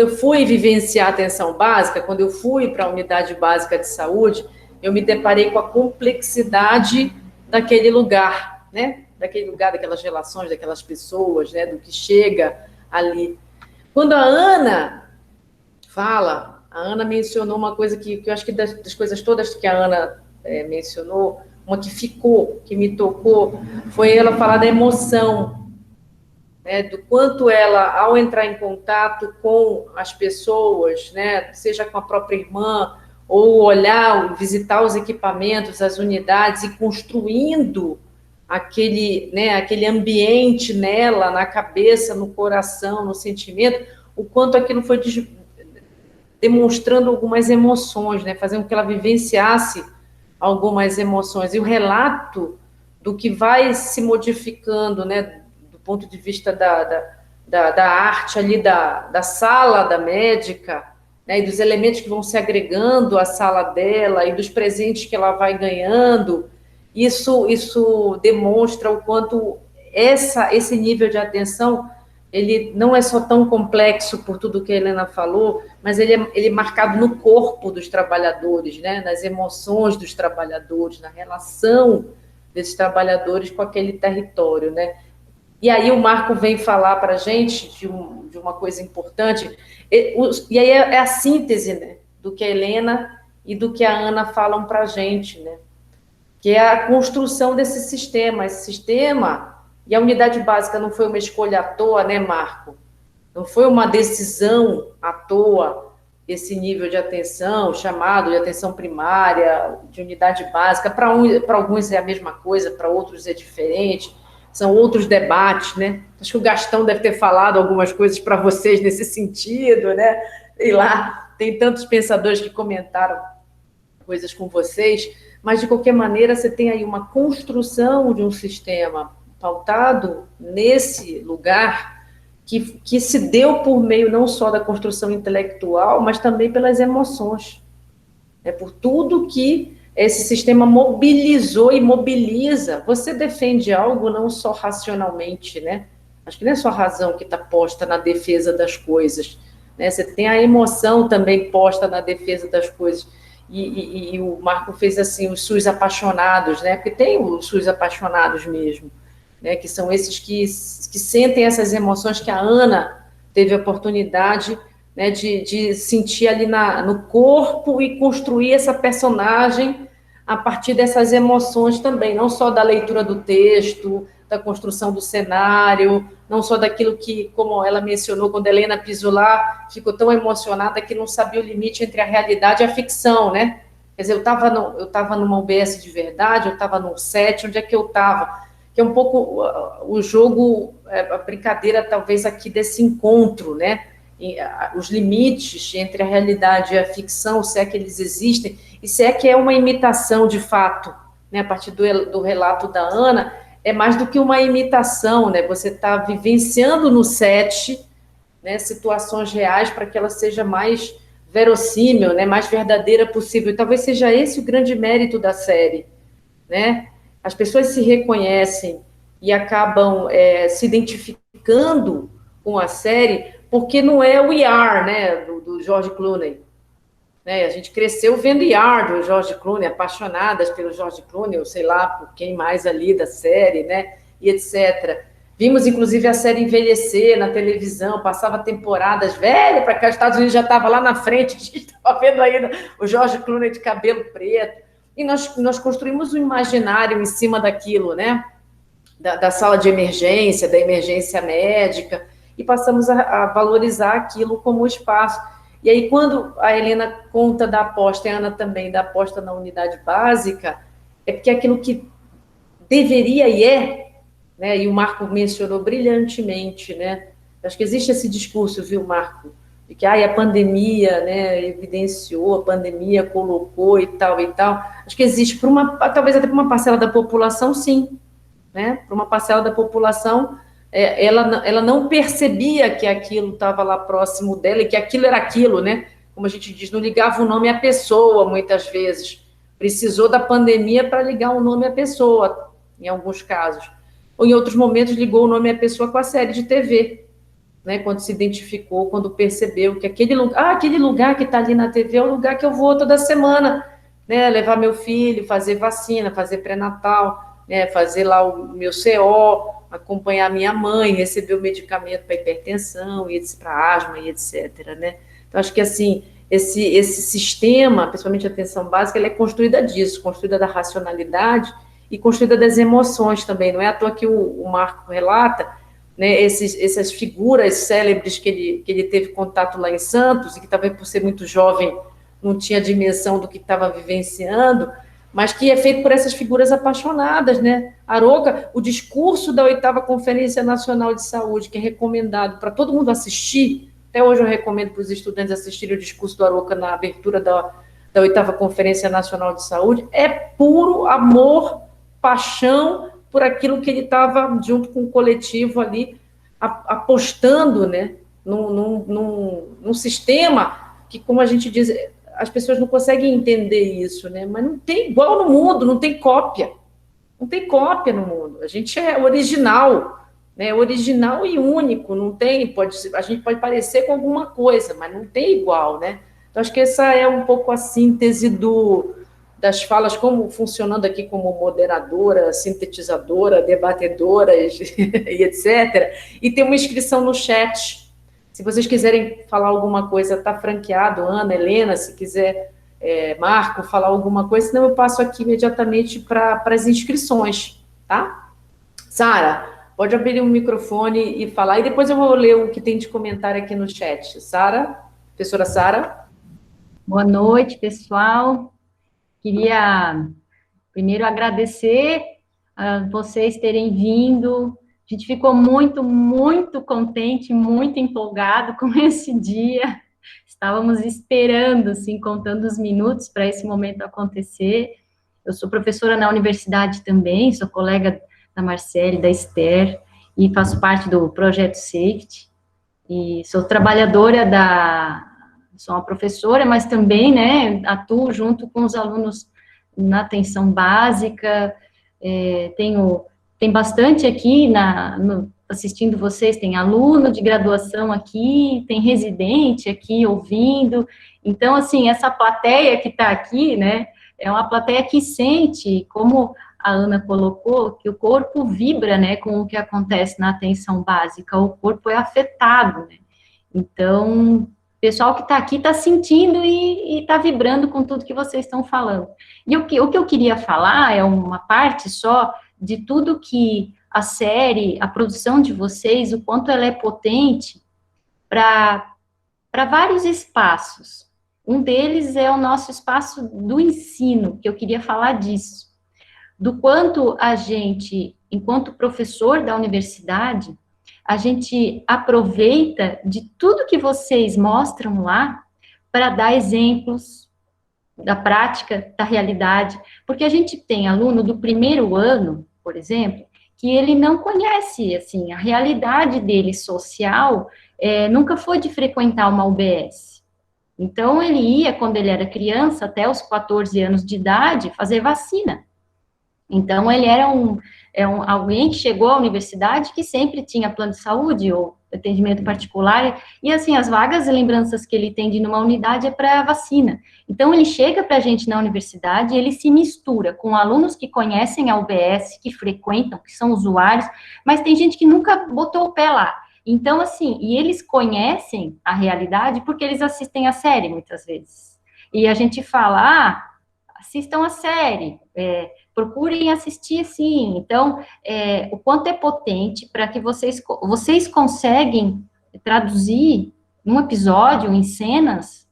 eu fui vivenciar a atenção básica, quando eu fui para a unidade básica de saúde, eu me deparei com a complexidade daquele lugar, né? daquele lugar, daquelas relações, daquelas pessoas, né, do que chega ali. Quando a Ana fala, a Ana mencionou uma coisa que eu acho que das coisas todas que a Ana mencionou, uma que ficou, que me tocou, foi ela falar da emoção, né, do quanto ela, ao entrar em contato com as pessoas, né, seja com a própria irmã, ou olhar, visitar os equipamentos, as unidades, e construindo aquele, né, aquele ambiente nela, na cabeça, no coração, no sentimento, o quanto aquilo foi demonstrando algumas emoções, né, fazendo com que ela vivenciasse algumas emoções. E o relato do que vai se modificando, né, do ponto de vista da arte ali, da sala da médica, né, e dos elementos que vão se agregando à sala dela, e dos presentes que ela vai ganhando, isso demonstra o quanto esse nível de atenção, ele não é só tão complexo por tudo que a Helena falou, mas ele é marcado no corpo dos trabalhadores, né, nas emoções dos trabalhadores, na relação desses trabalhadores com aquele território, né. E aí o Marco vem falar para a gente de uma coisa importante, e aí é a síntese, né, do que a Helena e do que a Ana falam para a gente, né, que é a construção desse sistema. Esse sistema, e a unidade básica não foi uma escolha à toa, né, Marco? Não foi uma decisão à toa, esse nível de atenção, chamado de atenção primária, de unidade básica. Para alguns é a mesma coisa, para outros é diferente, são outros debates, né? Acho que o Gastão deve ter falado algumas coisas para vocês nesse sentido, né? Sei lá, tem tantos pensadores que comentaram coisas com vocês, mas, de qualquer maneira, você tem aí uma construção de um sistema pautado nesse lugar que se deu por meio não só da construção intelectual, mas também pelas emoções, né? Por tudo que esse sistema mobilizou e mobiliza. Você defende algo não só racionalmente, né? Acho que não é só a razão que está posta na defesa das coisas, né? Você tem a emoção também posta na defesa das coisas. E o Marco fez assim, os SUS apaixonados, né? Porque tem os SUS apaixonados mesmo, né? Que são esses que sentem essas emoções que a Ana teve a oportunidade, né, de sentir ali no corpo e construir essa personagem a partir dessas emoções também, não só da leitura do texto, da construção do cenário, não só daquilo que, como ela mencionou, quando a Helena pisou lá, ficou tão emocionada que não sabia o limite entre a realidade e a ficção, né? Quer dizer, eu estava numa UBS de verdade, eu estava num set, onde é que eu estava? Que é um pouco o jogo, a brincadeira talvez aqui desse encontro, né? Os limites entre a realidade e a ficção, se é que eles existem, e se é que é uma imitação de fato, né? A partir do relato da Ana, é mais do que uma imitação, né? Você está vivenciando no set, né, situações reais para que ela seja mais verossímil, né, mais verdadeira possível. E talvez seja esse o grande mérito da série, né? As pessoas se reconhecem e acabam se identificando com a série, porque não é o ER, né, do George Clooney. Né? A gente cresceu vendo ER do George Clooney, apaixonadas pelo George Clooney, ou sei lá, por quem mais ali da série, né, e etc. Vimos, inclusive, a série envelhecer na televisão, passava temporadas velha para cá, os Estados Unidos já estava lá na frente, a gente estava vendo ainda o George Clooney de cabelo preto, e nós construímos um imaginário em cima daquilo, né, da sala de emergência, da emergência médica, e passamos a valorizar aquilo como espaço. E aí, quando a Helena conta da aposta, e a Ana também, da aposta na unidade básica, é porque aquilo que deveria e né, e o Marco mencionou brilhantemente, né, acho que existe esse discurso, viu, Marco, de que a pandemia, né, evidenciou, a pandemia colocou e tal, acho que existe, talvez até para uma parcela da população, sim, né, para uma parcela da população, ela não percebia que aquilo estava lá próximo dela e que aquilo era aquilo, né? Como a gente diz, não ligava o nome à pessoa, muitas vezes. Precisou da pandemia para ligar o nome à pessoa, em alguns casos. Ou em outros momentos ligou o nome à pessoa com a série de TV, né? Quando se identificou, quando percebeu que aquele lugar que está ali na TV é o lugar que eu vou toda semana, né? Levar meu filho, fazer vacina, fazer pré-natal. né, fazer lá o meu CO, acompanhar minha mãe, receber o medicamento para hipertensão, e para asma e etc. Né? Então, acho que assim, esse sistema, principalmente a atenção básica, ele é construída disso, construída da racionalidade e construída das emoções também. Não é à toa que o Marco relata, né, essas figuras célebres que ele teve contato lá em Santos, e que talvez por ser muito jovem não tinha dimensão do que estava vivenciando, mas que é feito por essas figuras apaixonadas, né? Aroca, o discurso da 8ª Conferência Nacional de Saúde, que é recomendado para todo mundo assistir, até hoje eu recomendo para os estudantes assistirem o discurso do Aroca na abertura da 8ª Conferência Nacional de Saúde, é puro amor, paixão por aquilo que ele estava, junto com o coletivo ali, apostando, né, num sistema que, como a gente diz, as pessoas não conseguem entender isso, né, mas não tem igual no mundo, não tem cópia. Não tem cópia no mundo. A gente é original, né, original e único, não tem, a gente pode parecer com alguma coisa, mas não tem igual, né. Então, acho que essa é um pouco a síntese das falas, como funcionando aqui como moderadora, sintetizadora, debatedoras e etc. E tem uma inscrição no chat. Se vocês quiserem falar alguma coisa, está franqueado, Ana, Helena, se quiser, Marco, falar alguma coisa, senão eu passo aqui imediatamente para as inscrições, tá? Sara, pode abrir o microfone e falar, e depois eu vou ler o que tem de comentário aqui no chat. Sara, professora Sara. Boa noite, pessoal. Queria primeiro agradecer a vocês terem vindo. A gente ficou muito, muito contente, muito empolgado com esse dia. Estávamos esperando, assim, contando os minutos para esse momento acontecer. Eu sou professora na universidade também, sou colega da Marcele, da Esther, e faço parte do Projeto Safety. E sou trabalhadora sou uma professora, mas também, né, atuo junto com os alunos na atenção básica, tem bastante aqui assistindo vocês, tem aluno de graduação aqui, tem residente aqui ouvindo, então, assim, essa plateia que está aqui, né, é uma plateia que sente, como a Ana colocou, que o corpo vibra, né, com o que acontece na atenção básica, o corpo é afetado, né, então, o pessoal que está aqui está sentindo e está vibrando com tudo que vocês estão falando. E o que eu queria falar é uma parte só de tudo que a série, a produção de vocês, o quanto ela é potente para vários espaços. Um deles é o nosso espaço do ensino, que eu queria falar disso. Do quanto a gente, enquanto professor da universidade, a gente aproveita de tudo que vocês mostram lá para dar exemplos da prática, da realidade, porque a gente tem aluno do primeiro ano, por exemplo, que ele não conhece, assim, a realidade dele social, nunca foi de frequentar uma UBS. Então, ele ia, quando ele era criança, até os 14 anos de idade, fazer vacina. Então, ele era alguém que chegou à universidade que sempre tinha plano de saúde ou atendimento particular, e assim, as vagas e lembranças que ele tem de numa unidade é para vacina. Então, ele chega para a gente na universidade, ele se mistura com alunos que conhecem a UBS, que frequentam, que são usuários, mas tem gente que nunca botou o pé lá. Então, assim, e eles conhecem a realidade porque eles assistem a série, muitas vezes. E a gente fala, assistam a série, procurem assistir, sim. Então, o quanto é potente para que vocês conseguem traduzir num episódio, em cenas,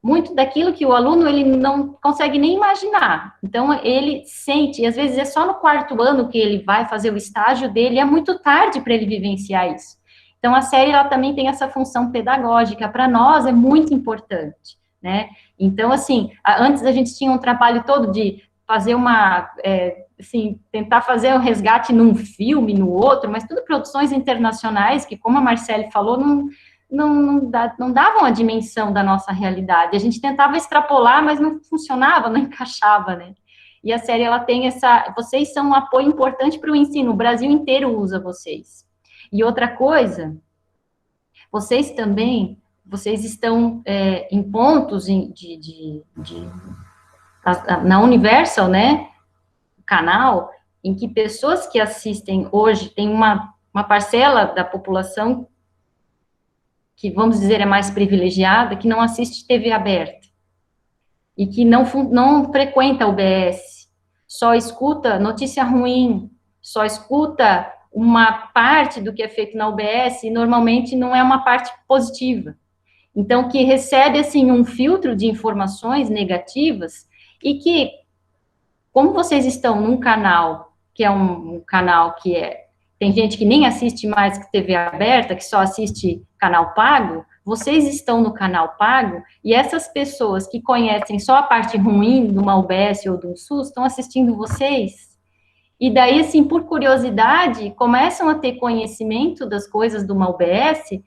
muito daquilo que o aluno, ele não consegue nem imaginar. Então, ele sente, e às vezes é só no 4º ano que ele vai fazer o estágio dele, é muito tarde para ele vivenciar isso. Então, a série, ela também tem essa função pedagógica, para nós é muito importante, né? Então, assim, antes a gente tinha um trabalho todo de fazer tentar fazer um resgate num filme, no outro, mas tudo produções internacionais que, como a Marcele falou, não davam a dimensão da nossa realidade. A gente tentava extrapolar, mas não funcionava, não encaixava, né? E a série, ela tem vocês são um apoio importante para o ensino, o Brasil inteiro usa vocês. E outra coisa, vocês estão em pontos na Universal, né, canal, em que pessoas que assistem hoje, tem uma parcela da população que, vamos dizer, é mais privilegiada, que não assiste TV aberta, e que não frequenta o UBS, só escuta notícia ruim, só escuta uma parte do que é feito na UBS, e normalmente não é uma parte positiva. Então, que recebe, assim, um filtro de informações negativas, e que, como vocês estão num canal, que é um canal que tem gente que nem assiste mais que TV aberta, que só assiste canal pago, vocês estão no canal pago, e essas pessoas que conhecem só a parte ruim de uma UBS ou de um SUS, estão assistindo vocês. E daí, assim, por curiosidade, começam a ter conhecimento das coisas de uma UBS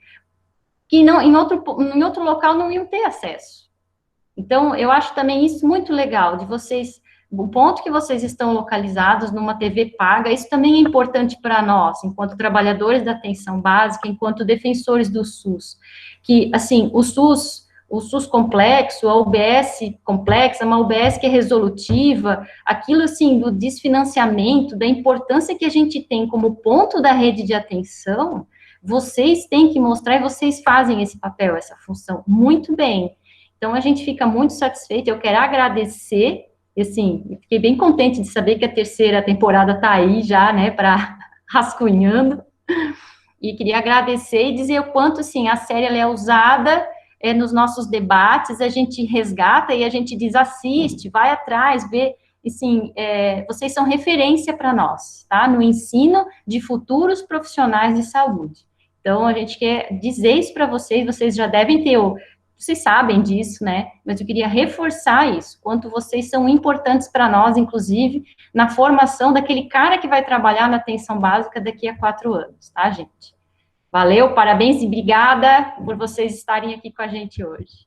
que não, em outro local não iam ter acesso. Então, eu acho também isso muito legal, de vocês, o ponto que vocês estão localizados numa TV paga, isso também é importante para nós, enquanto trabalhadores da atenção básica, enquanto defensores do SUS, que, assim, o SUS complexo, a UBS complexa, uma UBS que é resolutiva, aquilo, assim, do desfinanciamento, da importância que a gente tem como ponto da rede de atenção, vocês têm que mostrar, e vocês fazem esse papel, essa função, muito bem. Então, a gente fica muito satisfeito, eu quero agradecer, e, assim, fiquei bem contente de saber que a terceira temporada está aí já, né, para rascunhando, e queria agradecer e dizer o quanto, assim, a série ela é usada nos nossos debates, a gente resgata e a gente diz, assiste, vai atrás, vê, assim, vocês são referência para nós, tá, no ensino de futuros profissionais de saúde. Então, a gente quer dizer isso para vocês, vocês já devem ter vocês sabem disso, né? Mas eu queria reforçar isso, quanto vocês são importantes para nós, inclusive, na formação daquele cara que vai trabalhar na atenção básica daqui a 4 anos, tá, gente? Valeu, parabéns e obrigada por vocês estarem aqui com a gente hoje.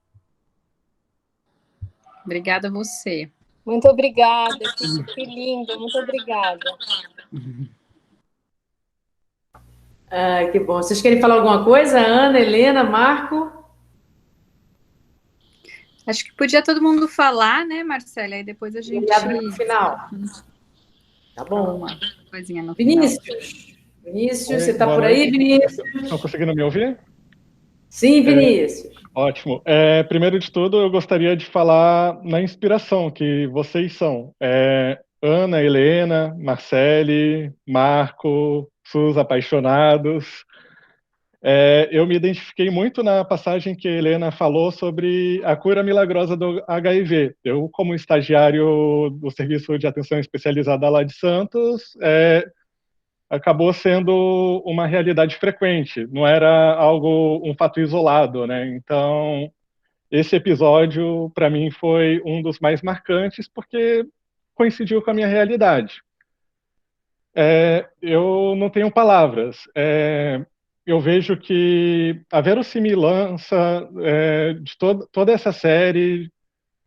Obrigada a você. Muito obrigada, que lindo, muito obrigada. Que bom. Vocês querem falar alguma coisa? Ana, Helena, Marco? Acho que podia todo mundo falar, né, Marcela? Aí depois a gente... abre no final. Tá bom. Uma coisinha no Vinícius. Vinícius, Oi, você está por boa aí, noite. Vinícius? Estão conseguindo me ouvir? Sim, Vinícius. Ótimo. Primeiro de tudo, eu gostaria de falar na inspiração que vocês são. Ana, Helena, Marcele, Marco, SUS apaixonados. Eu me identifiquei muito na passagem que a Helena falou sobre a cura milagrosa do HIV. Eu, como estagiário do Serviço de Atenção Especializada lá de Santos, acabou sendo uma realidade frequente, não era um fato isolado, né? Então, esse episódio, para mim, foi um dos mais marcantes, porque coincidiu com a minha realidade. Eu não tenho palavras. Eu vejo que a verossimilhança de toda essa série,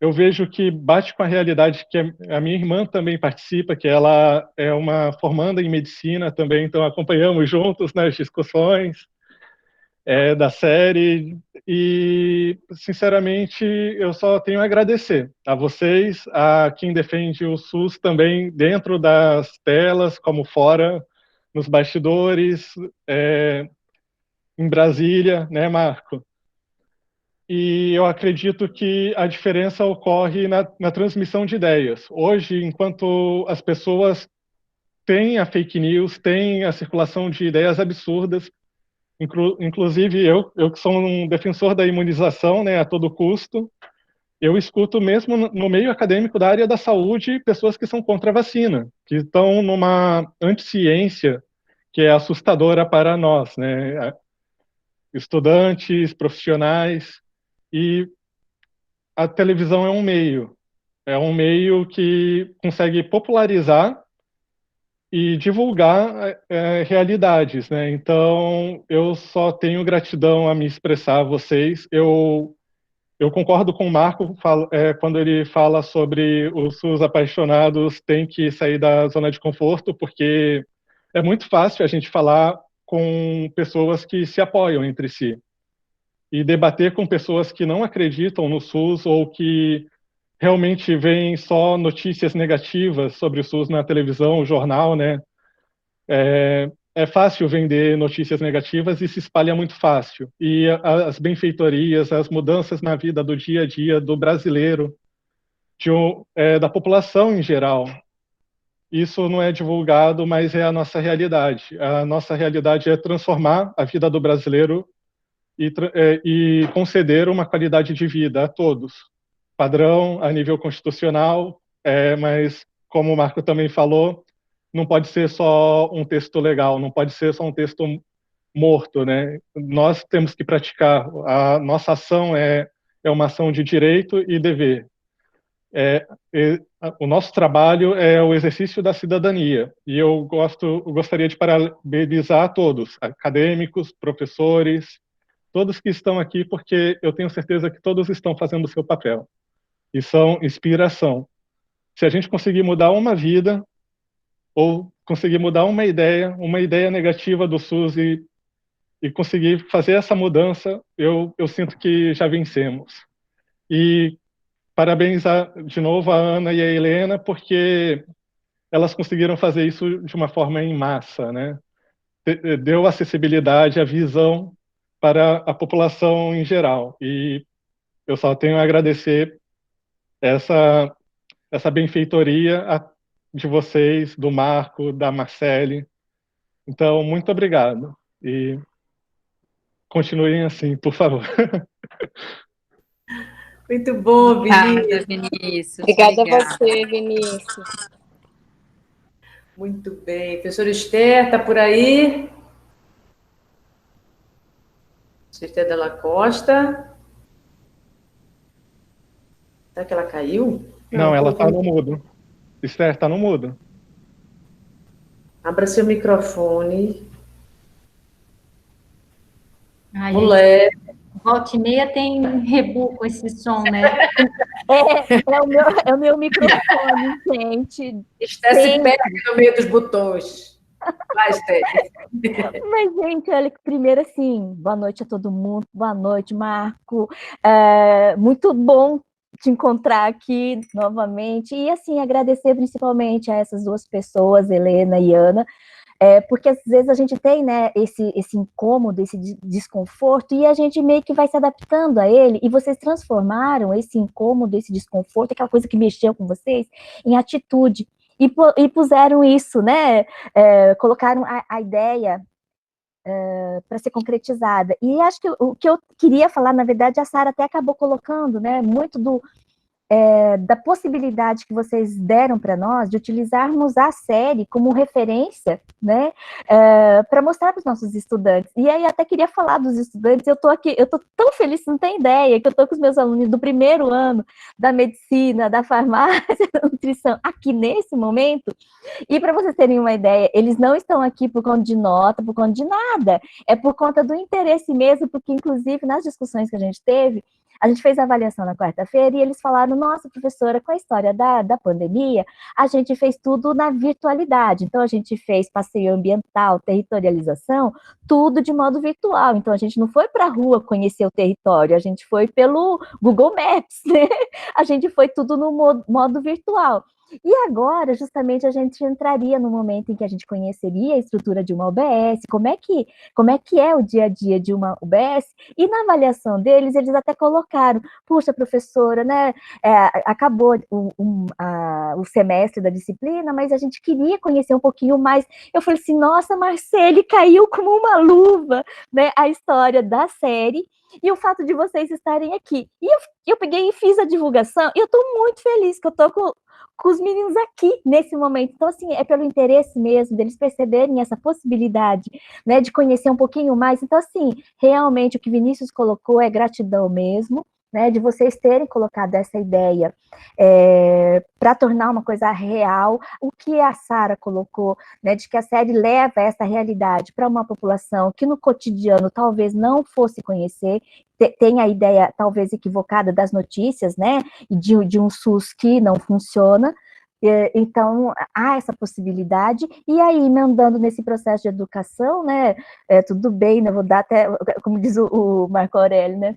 eu vejo que bate com a realidade que a minha irmã também participa, que ela é uma formanda em medicina também, então acompanhamos juntos nas discussões da série, e, sinceramente, eu só tenho a agradecer a vocês, a quem defende o SUS também dentro das telas, como fora, nos bastidores, em Brasília, né, Marco? E eu acredito que a diferença ocorre na transmissão de ideias. Hoje, enquanto as pessoas têm a fake news, têm a circulação de ideias absurdas, inclusive eu que sou um defensor da imunização, né, a todo custo, eu escuto mesmo no meio acadêmico da área da saúde pessoas que são contra a vacina, que estão numa anticiência que é assustadora para nós, né, estudantes, profissionais. E a televisão é um meio que consegue popularizar e divulgar realidades, né? Então, eu só tenho gratidão a me expressar a vocês. Eu concordo com o Marco quando ele fala sobre os SUS apaixonados têm que sair da zona de conforto, porque é muito fácil a gente falar com pessoas que se apoiam entre si e debater com pessoas que não acreditam no SUS ou que realmente veem só notícias negativas sobre o SUS na televisão, o jornal, né? É fácil vender notícias negativas e se espalha muito fácil. E as benfeitorias, as mudanças na vida do dia a dia do brasileiro, da população em geral, isso não é divulgado, mas é a nossa realidade. A nossa realidade é transformar a vida do brasileiro e conceder uma qualidade de vida a todos. Padrão a nível constitucional, mas, como o Marco também falou, não pode ser só um texto legal, não pode ser só um texto morto, né? Nós temos que praticar. A nossa ação é uma ação de direito e dever. O nosso trabalho é o exercício da cidadania. E eu gostaria de parabenizar a todos, acadêmicos, professores, todos que estão aqui, porque eu tenho certeza que todos estão fazendo o seu papel. E são inspiração. Se a gente conseguir mudar uma vida, ou conseguir mudar uma ideia negativa do SUS e conseguir fazer essa mudança, eu sinto que já vencemos. E parabenizar de novo a Ana e a Helena, porque elas conseguiram fazer isso de uma forma em massa, né? Deu acessibilidade, a visão para a população em geral. E eu só tenho a agradecer essa benfeitoria de vocês, do Marco, da Marcele. Então, muito obrigado. E continuem assim, por favor. Muito bom, Obrigada, Vinícius. Vinícius. Obrigada a você, Vinícius. Muito bem. Professora Esther, está por aí? Esther Della Costa. Será que ela caiu? Não, ela está no mudo. Esther, está no mudo. Abra seu microfone. Ai, Mulher. volta e meia tem rebu com esse som, né? É o meu microfone, gente. Esther se perde no meio dos botões. Vai, Esther. Mas, gente, olha, primeiro assim, boa noite a todo mundo, boa noite, Marco. Muito bom te encontrar aqui novamente. E, assim, agradecer principalmente a essas duas pessoas, Helena e Ana, porque às vezes a gente tem, né, esse incômodo, esse desconforto, e a gente meio que vai se adaptando a ele, e vocês transformaram esse incômodo, esse desconforto, aquela coisa que mexeu com vocês, em atitude, e puseram isso, né, colocaram a ideia para ser concretizada. E acho que o que eu queria falar, na verdade, a Sara até acabou colocando, né, muito da possibilidade que vocês deram para nós de utilizarmos a série como referência, né, para mostrar para os nossos estudantes. E aí até queria falar dos estudantes, eu estou aqui, eu estou tão feliz, não tem ideia, que eu estou com os meus alunos do primeiro ano da medicina, da farmácia, da nutrição, aqui nesse momento, e para vocês terem uma ideia, eles não estão aqui por conta de nota, por conta de nada, é por conta do interesse mesmo, porque inclusive nas discussões que a gente teve, a gente fez a avaliação na quarta-feira e eles falaram, nossa, professora, com a história da pandemia, a gente fez tudo na virtualidade. Então, a gente fez passeio ambiental, territorialização, tudo de modo virtual. Então, a gente não foi para a rua conhecer o território, a gente foi pelo Google Maps, né? A gente foi tudo no modo virtual. E agora, justamente, a gente entraria no momento em que a gente conheceria a estrutura de uma UBS, como é que é o dia a dia de uma UBS, e na avaliação deles, eles até colocaram, puxa, professora, né, acabou o semestre da disciplina, mas a gente queria conhecer um pouquinho mais. Eu falei assim, nossa, Marcele, caiu como uma luva, né, a história da série, e o fato de vocês estarem aqui. E eu peguei e fiz a divulgação, e eu estou muito feliz que eu estou com os meninos aqui nesse momento. Então, assim, é pelo interesse mesmo deles perceberem essa possibilidade, né, de conhecer um pouquinho mais. Então, assim, realmente o que Vinícius colocou é gratidão mesmo, né, de vocês terem colocado essa ideia para tornar uma coisa real, o que a Sara colocou, né, de que a série leva essa realidade para uma população que no cotidiano talvez não fosse conhecer, tem a ideia talvez equivocada das notícias, né, e de um SUS que não funciona. Então, há essa possibilidade, e aí, emendando nesse processo de educação, né, tudo bem, né, vou dar até, como diz o Marco Aurélio, né,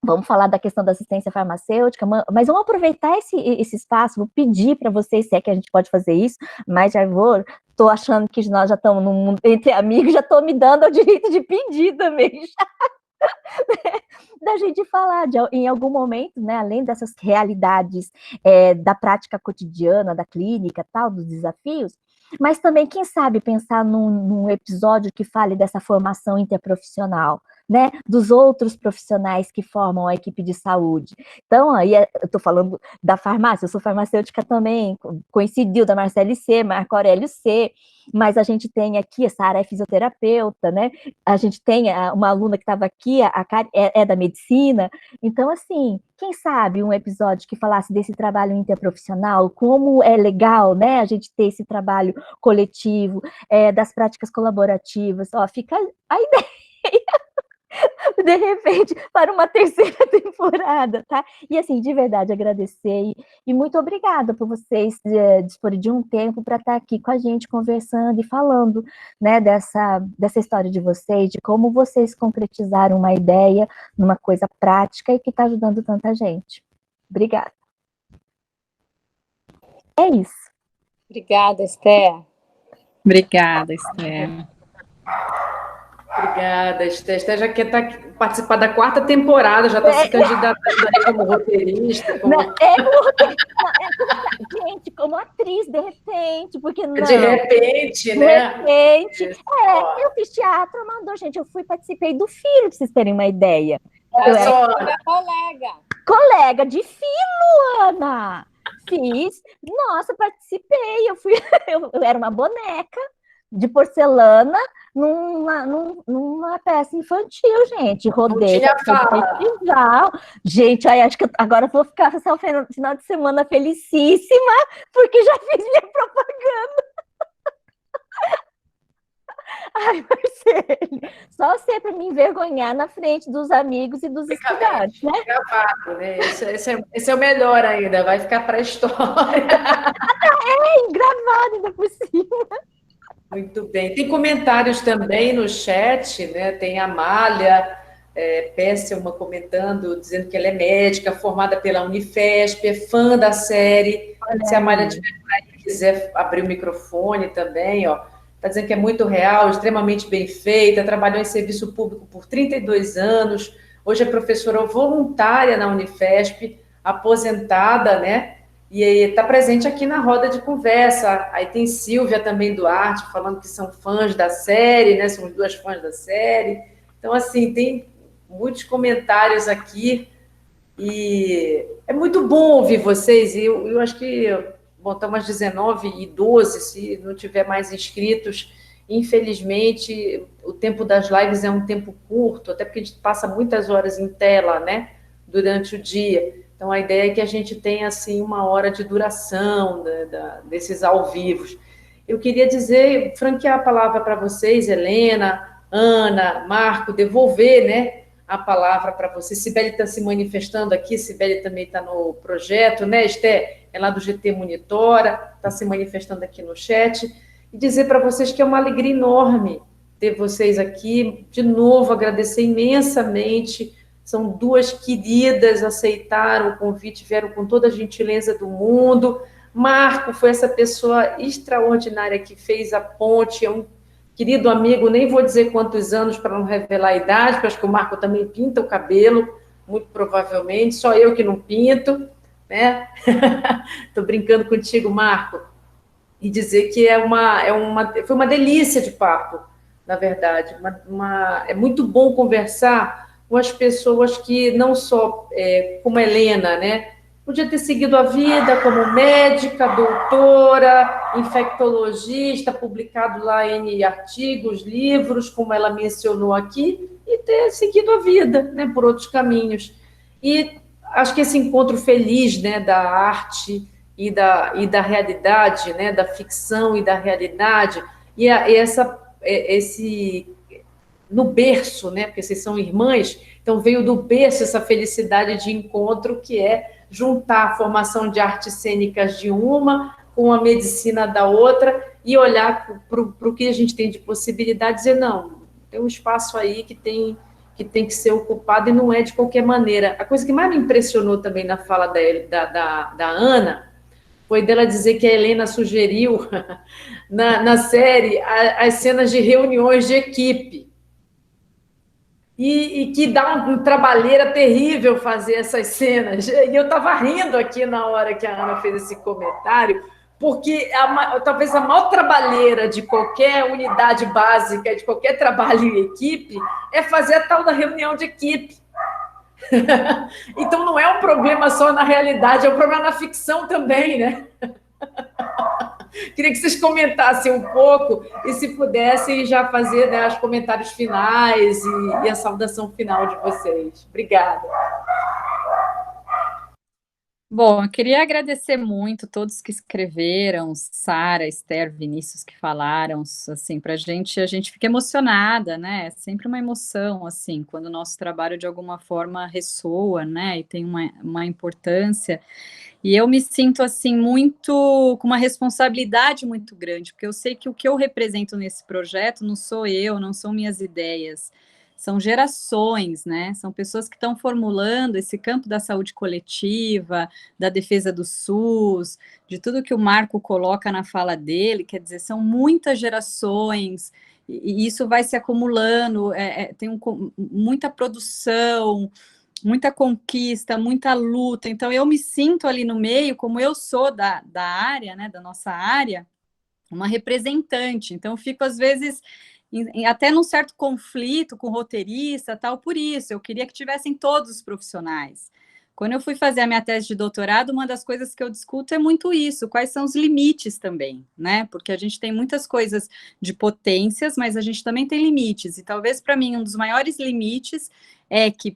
Vamos falar da questão da assistência farmacêutica, mas vamos aproveitar esse espaço, vou pedir para vocês, se é que a gente pode fazer isso, mas já estou achando que nós já estamos num mundo entre amigos, já estou me dando o direito de pedir também, da gente falar em algum momento, né, além dessas realidades da prática cotidiana, da clínica, tal, dos desafios, mas também, quem sabe, pensar num episódio que fale dessa formação interprofissional, né, dos outros profissionais que formam a equipe de saúde. Então, aí eu estou falando da farmácia, eu sou farmacêutica também, coincidiu da Marcele C, Marco Aurélio C, mas a gente tem aqui, a Sara é fisioterapeuta, né, a gente tem uma aluna que estava aqui, a Karen é da medicina, então, assim, quem sabe um episódio que falasse desse trabalho interprofissional, como é legal, né, a gente ter esse trabalho coletivo, das práticas colaborativas, ó, fica a ideia, de repente, para uma terceira temporada, tá? E assim, de verdade, agradecer e muito obrigada por vocês disporem de um tempo para estar aqui com a gente, conversando e falando, né, dessa história de vocês, de como vocês concretizaram uma ideia numa coisa prática e que está ajudando tanta gente. Obrigada. É isso. Obrigada, Esther. Obrigada, Esther. Obrigada, Esther. Esther já quer participar da 4ª temporada, já está se candidatando aí como roteirista. Como... Gente, como atriz, de repente, porque não... De repente, né? De repente. Eu fiz teatro amador, gente. Eu participei do Filo, para vocês terem uma ideia. Eu era colega de Filo, Ana. Fiz. Nossa, participei. Eu era uma boneca de porcelana numa peça infantil, gente. Rodei. Gente, aí acho que agora eu vou ficar só no final de semana felicíssima, porque já fiz minha propaganda. Ai, Marcele, só você para me envergonhar na frente dos amigos e dos estudantes, né? Gravado, né? Esse é o melhor ainda, vai ficar para a história. Gravado ainda por cima. Muito bem. Tem comentários também no chat, né? Tem a Amália Pesselman comentando, dizendo que ela é médica, formada pela Unifesp, é fã da série. Se a Amália tiver aí, quiser abrir o microfone também, ó. Está dizendo que é muito real, extremamente bem feita, trabalhou em serviço público por 32 anos, hoje é professora voluntária na Unifesp, aposentada, né? E está presente aqui na roda de conversa. Aí tem Silvia também Duarte, falando que são fãs da série, né? Somos 2 fãs da série. Então, assim, tem muitos comentários aqui e é muito bom ouvir vocês. E eu acho que, bom, estão umas 19 e 12, se não tiver mais inscritos. Infelizmente, o tempo das lives é um tempo curto, até porque a gente passa muitas horas em tela, né? Durante o dia. Então, a ideia é que a gente tenha, assim, 1 hora de duração desses ao vivos. Eu queria dizer, franquear a palavra para vocês, Helena, Ana, Marco, devolver, né, a palavra para vocês. Sibeli está se manifestando aqui, Sibeli também está no projeto, né, Esther? É lá do GT Monitora, está se manifestando aqui no chat. E dizer para vocês que é uma alegria enorme ter vocês aqui. De novo, agradecer imensamente. São 2 queridas, aceitaram o convite, vieram com toda a gentileza do mundo. Marco foi essa pessoa extraordinária que fez a ponte, é um querido amigo, nem vou dizer quantos anos para não revelar a idade, porque acho que o Marco também pinta o cabelo, muito provavelmente, só eu que não pinto, né? Estou brincando contigo, Marco. E dizer que foi uma delícia de papo, na verdade. É muito bom conversar com as pessoas que não só, como a Helena, né? Podia ter seguido a vida como médica, doutora, infectologista, publicado lá em artigos, livros, como ela mencionou aqui, e ter seguido a vida, né, por outros caminhos. E acho que esse encontro feliz, né, da arte e da realidade, né, da ficção e da realidade, esse no berço, né? Porque vocês são irmãs, então veio do berço essa felicidade de encontro, que é juntar a formação de artes cênicas de uma com a medicina da outra e olhar para o que a gente tem de possibilidade e dizer, não, tem um espaço aí que que tem que ser ocupado e não é de qualquer maneira. A coisa que mais me impressionou também na fala da Ana foi dela dizer que a Helena sugeriu na série as cenas de reuniões de equipe. E que dá uma trabalheira terrível fazer essas cenas. E eu estava rindo aqui na hora que a Ana fez esse comentário, porque talvez a maior trabalheira de qualquer unidade básica, de qualquer trabalho em equipe, é fazer a tal da reunião de equipe. Então não é um problema só na realidade, é um problema na ficção também, né? Queria que vocês comentassem um pouco e, se pudessem, já fazer, né, os comentários finais e a saudação final de vocês. Obrigada. Bom, eu queria agradecer muito todos que escreveram, Sara, Esther, Vinícius, que falaram, assim, a gente fica emocionada, né? É sempre uma emoção, assim, quando o nosso trabalho de alguma forma ressoa, né? E tem uma importância. E eu me sinto, assim, com uma responsabilidade muito grande, porque eu sei que o que eu represento nesse projeto não sou eu, não são minhas ideias, são gerações, né? São pessoas que estão formulando esse campo da saúde coletiva, da defesa do SUS, de tudo que o Marco coloca na fala dele, quer dizer, são muitas gerações, e isso vai se acumulando, tem muita produção, muita conquista, muita luta. Então, eu me sinto ali no meio, como eu sou da área, né, da nossa área, uma representante. Então, eu fico, às vezes, até num certo conflito com o roteirista, tal, por isso. Eu queria que tivessem todos os profissionais. Quando eu fui fazer a minha tese de doutorado, uma das coisas que eu discuto é muito isso, quais são os limites também, né? Porque a gente tem muitas coisas de potências, mas a gente também tem limites. E talvez, para mim, um dos maiores limites é que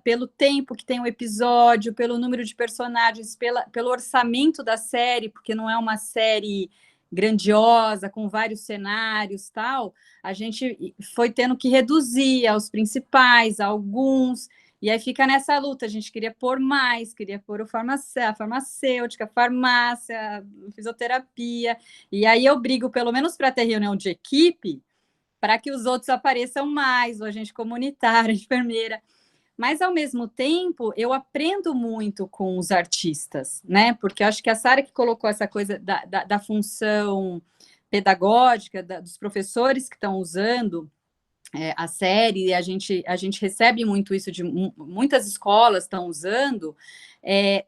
pelo tempo que tem o episódio, pelo número de personagens, pelo orçamento da série, porque não é uma série grandiosa, com vários cenários, tal, a gente foi tendo que reduzir aos principais, a alguns, e aí fica nessa luta, a gente queria pôr mais, queria pôr a farmacêutica, a farmácia, a fisioterapia, e aí eu brigo, pelo menos para ter reunião de equipe, para que os outros apareçam mais, o agente comunitário, a enfermeira. Mas, ao mesmo tempo, eu aprendo muito com os artistas, né? Porque eu acho que a Sara que colocou essa coisa da função pedagógica, dos professores que estão usando a série, a gente recebe muito isso de muitas escolas estão usando.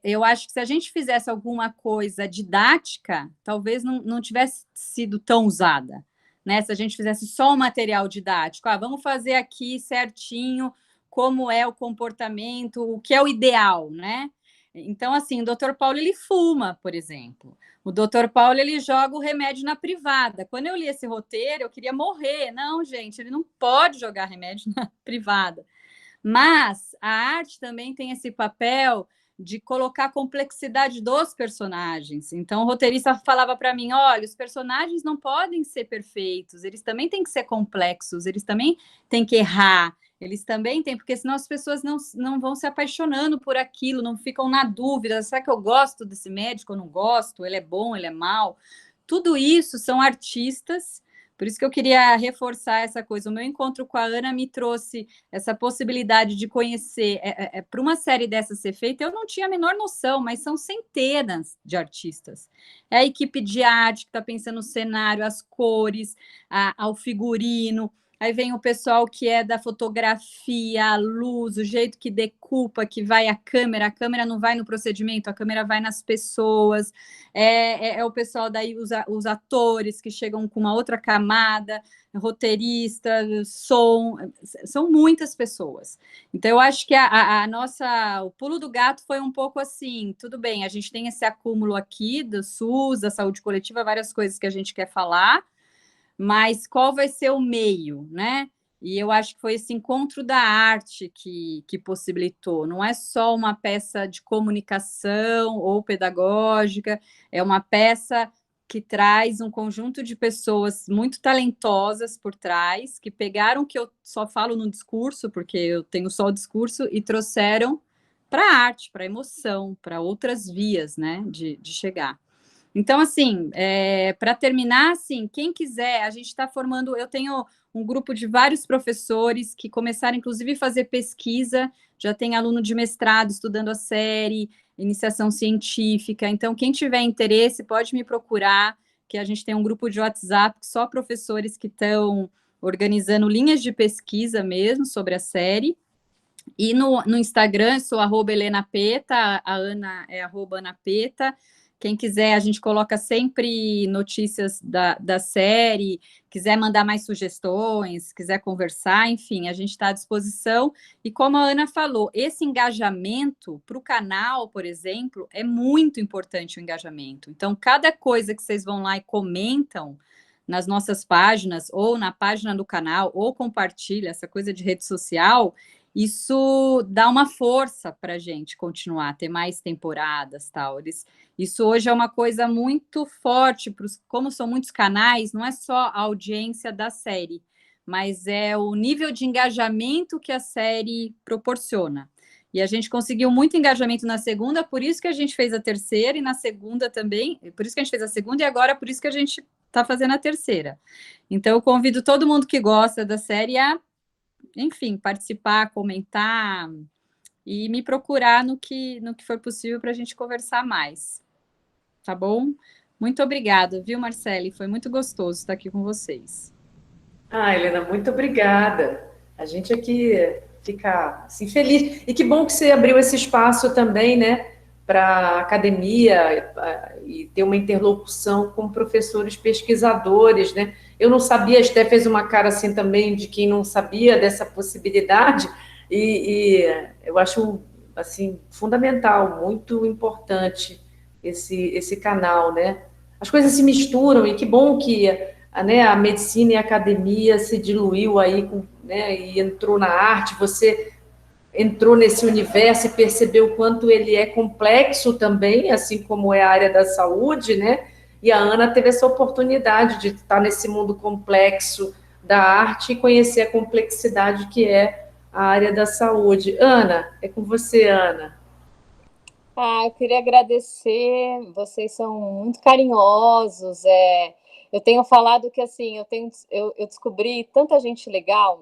Eu acho que se a gente fizesse alguma coisa didática, talvez não tivesse sido tão usada. Né, se a gente fizesse só o material didático, vamos fazer aqui certinho como é o comportamento, o que é o ideal, né? Então, assim, o Dr. Paulo, ele fuma, por exemplo. O Dr. Paulo, ele joga o remédio na privada. Quando eu li esse roteiro, eu queria morrer. Não, gente, ele não pode jogar remédio na privada. Mas a arte também tem esse papel de colocar a complexidade dos personagens. Então, o roteirista falava para mim, olha, os personagens não podem ser perfeitos, eles também têm que ser complexos, eles também têm que errar, eles também têm, porque senão as pessoas não vão se apaixonando por aquilo, não ficam na dúvida, será que eu gosto desse médico ou não gosto? Ele é bom, ele é mau? Tudo isso são artistas. Por isso que eu queria reforçar essa coisa. O meu encontro com a Ana me trouxe essa possibilidade de conhecer. Para uma série dessa ser feita, eu não tinha a menor noção, mas são centenas de artistas. É a equipe de arte que está pensando no cenário, as cores, ao figurino. Aí vem o pessoal que é da fotografia, a luz, o jeito que decupa, que vai a câmera não vai no procedimento, a câmera vai nas pessoas, o pessoal daí, os atores que chegam com uma outra camada, roteirista, som, são muitas pessoas. Então, eu acho que o pulo do gato foi um pouco assim, tudo bem, a gente tem esse acúmulo aqui do SUS, da saúde coletiva, várias coisas que a gente quer falar, mas qual vai ser o meio, né? E eu acho que foi esse encontro da arte que possibilitou. Não é só uma peça de comunicação ou pedagógica, é uma peça que traz um conjunto de pessoas muito talentosas por trás, que pegaram o que eu só falo no discurso, porque eu tenho só o discurso, e trouxeram para a arte, para a emoção, para outras vias, né, de chegar. Então, assim, para terminar, assim, quem quiser, a gente está formando, eu tenho um grupo de vários professores que começaram, inclusive, a fazer pesquisa, já tem aluno de mestrado estudando a série, iniciação científica, então, quem tiver interesse, pode me procurar, que a gente tem um grupo de WhatsApp, só professores que estão organizando linhas de pesquisa mesmo sobre a série, e no Instagram, eu sou @HelenaPeta, a Ana é @AnaPeta. Quem quiser, a gente coloca sempre notícias da série, quiser mandar mais sugestões, quiser conversar, enfim, a gente está à disposição. E como a Ana falou, esse engajamento para o canal, por exemplo, é muito importante o engajamento. Então, cada coisa que vocês vão lá e comentam nas nossas páginas, ou na página do canal, ou compartilha, essa coisa de rede social, isso dá uma força para a gente continuar, ter mais temporadas, tal. Isso hoje é uma coisa muito forte, como são muitos canais, não é só a audiência da série, mas é o nível de engajamento que a série proporciona. E a gente conseguiu muito engajamento na segunda, por isso que a gente fez a terceira, e na segunda também, por isso que a gente fez a segunda, e agora por isso que a gente está fazendo a terceira. Então, eu convido todo mundo que gosta da série a, enfim, participar, comentar e me procurar no que for possível para a gente conversar mais. Tá bom? Muito obrigada, viu, Marcele? Foi muito gostoso estar aqui com vocês. Helena, muito obrigada. A gente aqui fica assim, feliz. E que bom que você abriu esse espaço também, né, para a academia e ter uma interlocução com professores pesquisadores, né? Eu não sabia, a Esté fez uma cara assim também de quem não sabia dessa possibilidade, e eu acho assim fundamental, muito importante esse canal, né? As coisas se misturam e que bom que a medicina e a academia se diluiu aí, né, e entrou na arte, você entrou nesse universo e percebeu o quanto ele é complexo também, assim como é a área da saúde, né? E a Ana teve essa oportunidade de estar nesse mundo complexo da arte e conhecer a complexidade que é a área da saúde. Ana, é com você, Ana. Eu queria agradecer, vocês são muito carinhosos. Eu tenho falado que assim, eu descobri tanta gente legal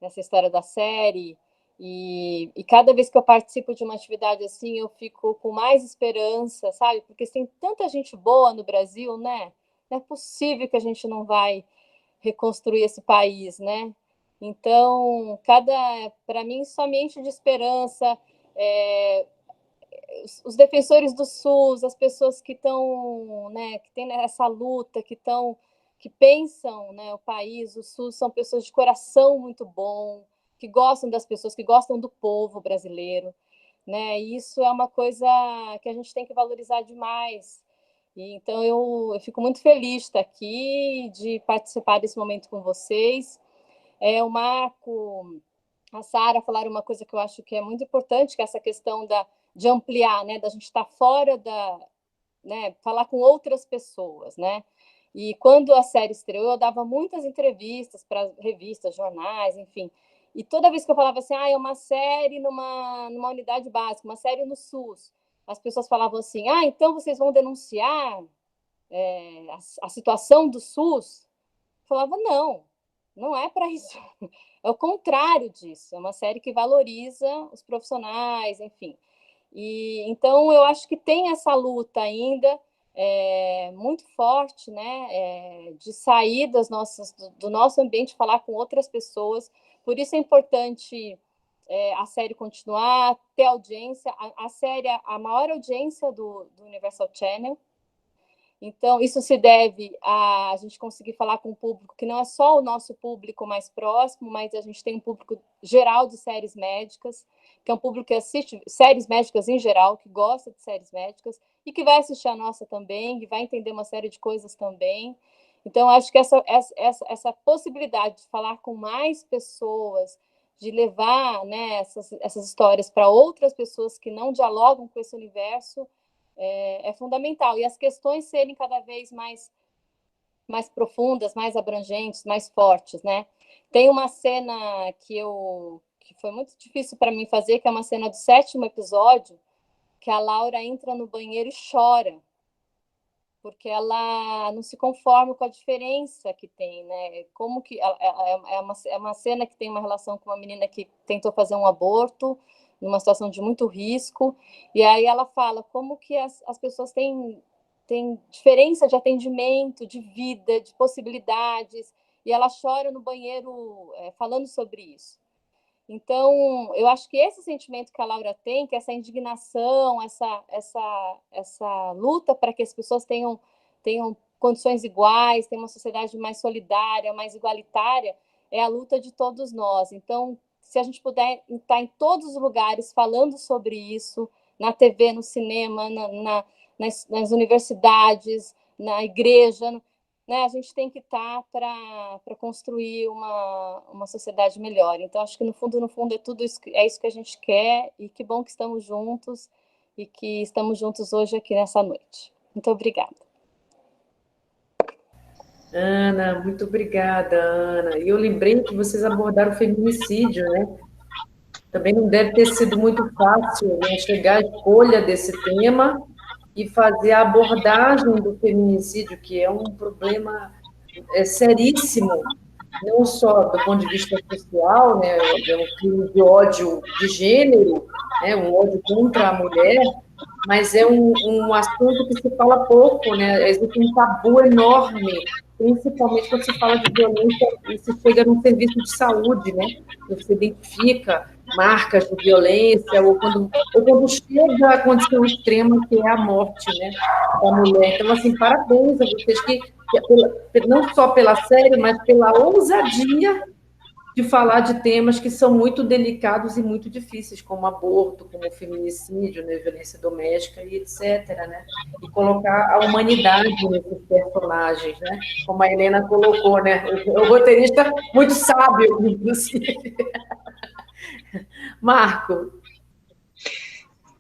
nessa história da série, e cada vez que eu participo de uma atividade assim, eu fico com mais esperança, sabe? Porque tem tanta gente boa no Brasil, né? Não é possível que a gente não vai reconstruir esse país, né? Então, para mim, só me enche de esperança. Os defensores do SUS, as pessoas que estão, né, que têm essa luta, que pensam, né, o país, o SUS, são pessoas de coração muito bom, que gostam das pessoas, que gostam do povo brasileiro, né? E isso é uma coisa que a gente tem que valorizar demais. E então eu fico muito feliz de estar aqui, de participar desse momento com vocês. O Marco, a Sara falaram uma coisa que eu acho que é muito importante, que é essa questão de ampliar, né, da gente estar fora né, falar com outras pessoas, né? E quando a série estreou, eu dava muitas entrevistas para revistas, jornais, enfim. E toda vez que eu falava assim, é uma série numa unidade básica, uma série no SUS, as pessoas falavam assim, então vocês vão denunciar a situação do SUS? Eu falava, não é para isso. É o contrário disso. É uma série que valoriza os profissionais, enfim. E então eu acho que tem essa luta ainda muito forte, né, de sair do nosso ambiente, falar com outras pessoas. Por isso é importante a série continuar, ter audiência. A série é a maior audiência do Universal Channel. Então, isso se deve a gente conseguir falar com um público que não é só o nosso público mais próximo, mas a gente tem um público geral de séries médicas, que é um público que assiste séries médicas em geral, que gosta de séries médicas, e que vai assistir a nossa também, que vai entender uma série de coisas também. Então, acho que essa possibilidade de falar com mais pessoas, de levar, né, essas histórias para outras pessoas que não dialogam com esse universo, é fundamental. E as questões serem cada vez mais profundas, mais abrangentes, mais fortes, né? Tem uma cena que foi muito difícil para mim fazer, que é uma cena do 7º episódio, que a Laura entra no banheiro e chora. porque ela não se conforma com a diferença que tem, né? Como que é uma cena que tem uma relação com uma menina que tentou fazer um aborto numa situação de muito risco, e aí ela fala como que as pessoas têm diferença de atendimento, de vida, de possibilidades, e ela chora no banheiro falando sobre isso. Então, eu acho que esse sentimento que a Laura tem, que essa indignação, essa luta para que as pessoas tenham condições iguais, tenham uma sociedade mais solidária, mais igualitária, é a luta de todos nós. Então, se a gente puder estar em todos os lugares falando sobre isso, na TV, no cinema, nas universidades, na igreja, né, a gente tem que estar para construir uma sociedade melhor. Então, acho que no fundo, é isso que a gente quer, e que bom que estamos juntos, e que estamos juntos hoje aqui nessa noite. Muito obrigada. Ana, muito obrigada, Ana. E eu lembrei que vocês abordaram o feminicídio, né? Também não deve ter sido muito fácil, né, chegar à escolha desse tema e fazer a abordagem do feminicídio, que é um problema seríssimo, não só do ponto de vista social, né, é um crime de ódio de gênero, né, um ódio contra a mulher, mas é um assunto que se fala pouco, né, existe um tabu enorme, principalmente quando se fala de violência e se chega num serviço de saúde, né, você identifica marcas de violência, ou quando chega a condição extrema, que é a morte, né, da mulher. Então, assim, parabéns a vocês, não só pela série, mas pela ousadia de falar de temas que são muito delicados e muito difíceis, como aborto, como feminicídio, né, violência doméstica e etc., né? E colocar a humanidade nesses personagens, né? Como a Helena colocou, né? O roteirista muito sábio, inclusive. Marco.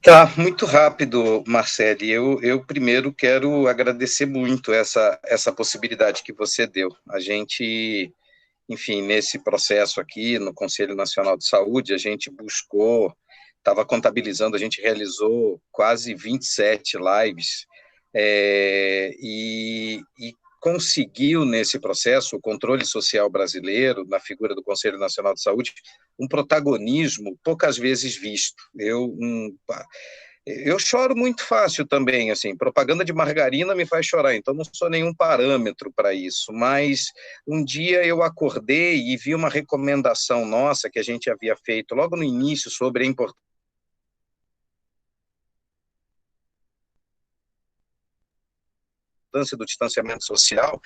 Tá, muito rápido, Marcele. Eu primeiro quero agradecer muito essa possibilidade que você deu. A gente, enfim, nesse processo aqui, no Conselho Nacional de Saúde, a gente buscou, estava contabilizando, a gente realizou quase 27 lives, e conseguiu, nesse processo, o controle social brasileiro, na figura do Conselho Nacional de Saúde, um protagonismo poucas vezes visto. Eu choro muito fácil também, assim, propaganda de margarina me faz chorar, então não sou nenhum parâmetro para isso, mas um dia eu acordei e vi uma recomendação nossa que a gente havia feito logo no início sobre a importância do distanciamento social,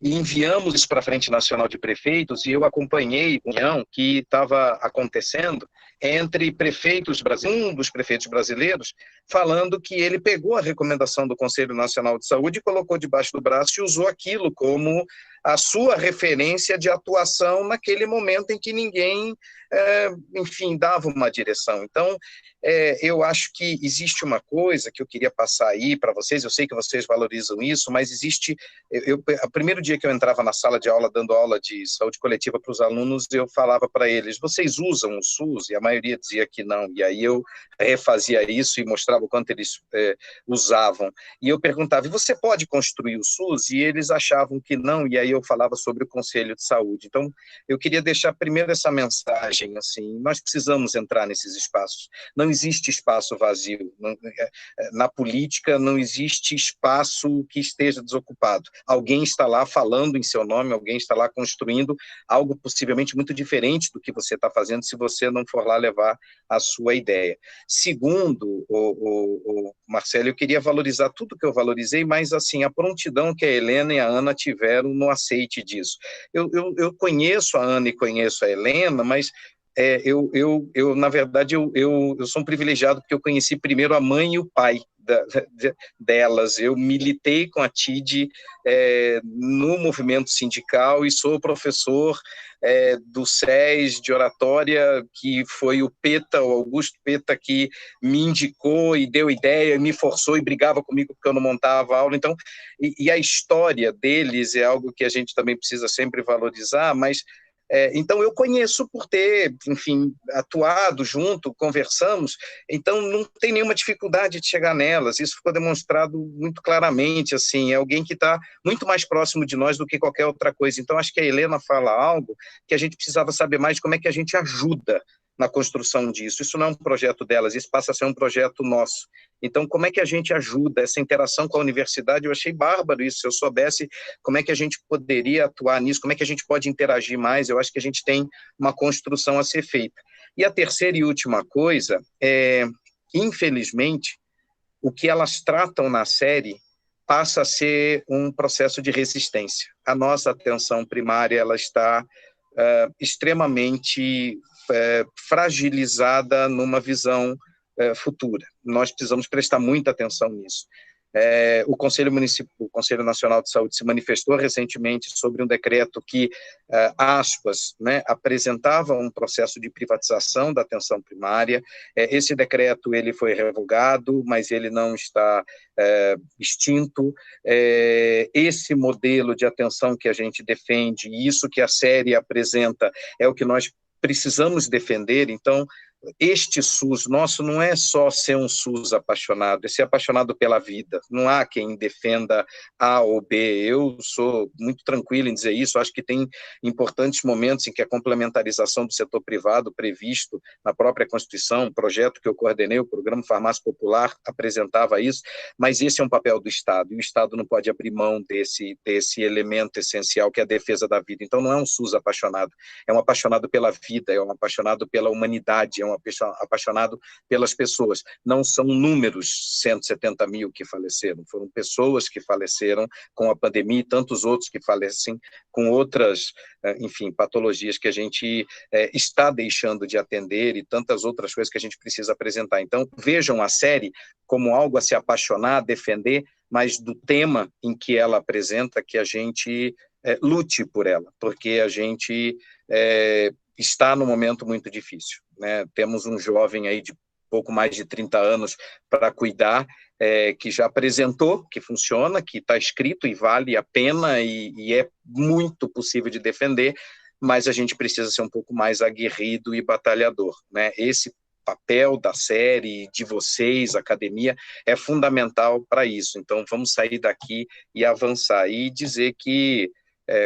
e enviamos isso para a Frente Nacional de Prefeitos, e eu acompanhei a reunião que estava acontecendo entre prefeitos, um dos prefeitos brasileiros, falando que ele pegou a recomendação do Conselho Nacional de Saúde e colocou debaixo do braço e usou aquilo como a sua referência de atuação naquele momento em que ninguém, enfim, dava uma direção. Então, eu acho que existe uma coisa que eu queria passar aí para vocês, eu sei que vocês valorizam isso, mas existe... O primeiro dia que eu entrava na sala de aula, dando aula de saúde coletiva para os alunos, eu falava para eles, vocês usam o SUS? E a maioria dizia que não, e aí eu refazia isso e mostrava o quanto eles usavam. E eu perguntava, e você pode construir o SUS? E eles achavam que não, e aí eu falava sobre o Conselho de Saúde. Então, eu queria deixar primeiro essa mensagem, assim, nós precisamos entrar nesses espaços. Não existe espaço vazio. Na política não existe espaço que esteja desocupado. Alguém está lá falando em seu nome, alguém está lá construindo algo possivelmente muito diferente do que você está fazendo se você não for lá levar a sua ideia. Segundo, o Marcelo, eu queria valorizar tudo que eu valorizei, mas assim, a prontidão que a Helena e a Ana tiveram no aceite disso. Eu conheço a Ana e conheço a Helena, mas na verdade, eu sou um privilegiado porque eu conheci primeiro a mãe e o pai delas. Eu militei com a TID no movimento sindical e sou professor do SES de oratória, que foi o Peta, o Augusto Peta, que me indicou e deu ideia, me forçou e brigava comigo porque eu não montava aula. Então, e a história deles é algo que a gente também precisa sempre valorizar, mas Então, eu conheço por ter, enfim, atuado junto, conversamos, então não tem nenhuma dificuldade de chegar nelas, isso ficou demonstrado muito claramente, assim, é alguém que está muito mais próximo de nós do que qualquer outra coisa. Então, acho que a Helena fala algo que a gente precisava saber mais de como é que a gente ajuda na construção disso. Isso não é um projeto delas, isso passa a ser um projeto nosso. Então, como é que a gente ajuda essa interação com a universidade? Eu achei bárbaro isso, se eu soubesse como é que a gente poderia atuar nisso, como é que a gente pode interagir mais, eu acho que a gente tem uma construção a ser feita. E a terceira e última coisa é, infelizmente, o que elas tratam na série passa a ser um processo de resistência. A nossa atenção primária ela está extremamente fragilizada numa visão futura. Nós precisamos prestar muita atenção nisso. O Conselho Nacional de Saúde se manifestou recentemente sobre um decreto que, aspas, né, apresentava um processo de privatização da atenção primária. Esse decreto ele foi revogado, mas ele não está extinto. Esse modelo de atenção que a gente defende, e isso que a série apresenta, é o que nós precisamos defender. Então, este SUS nosso não é só ser um SUS apaixonado, é ser apaixonado pela vida. Não há quem defenda A ou B. Eu sou muito tranquilo em dizer isso. Acho que tem importantes momentos em que a complementarização do setor privado previsto na própria Constituição, um projeto que eu coordenei, o Programa Farmácia Popular, apresentava isso, mas esse é um papel do Estado, e o Estado não pode abrir mão desse elemento essencial que é a defesa da vida. Então, não é um SUS apaixonado, é um apaixonado pela vida, é um apaixonado pela humanidade, é um apaixonado pelas pessoas. Não são números 170 mil que faleceram, foram pessoas que faleceram com a pandemia e tantos outros que falecem com outras, enfim, patologias que a gente está deixando de atender e tantas outras coisas que a gente precisa apresentar. Então, vejam a série como algo a se apaixonar, a defender, mas do tema em que ela apresenta, que a gente lute por ela, porque a gente está num momento muito difícil, né? Temos um jovem aí de pouco mais de 30 anos para cuidar, que já apresentou que funciona, que está escrito e vale a pena e é muito possível de defender, mas a gente precisa ser um pouco mais aguerrido e batalhador, né? Esse papel da série, de vocês, academia, é fundamental para isso. Então, vamos sair daqui e avançar e dizer que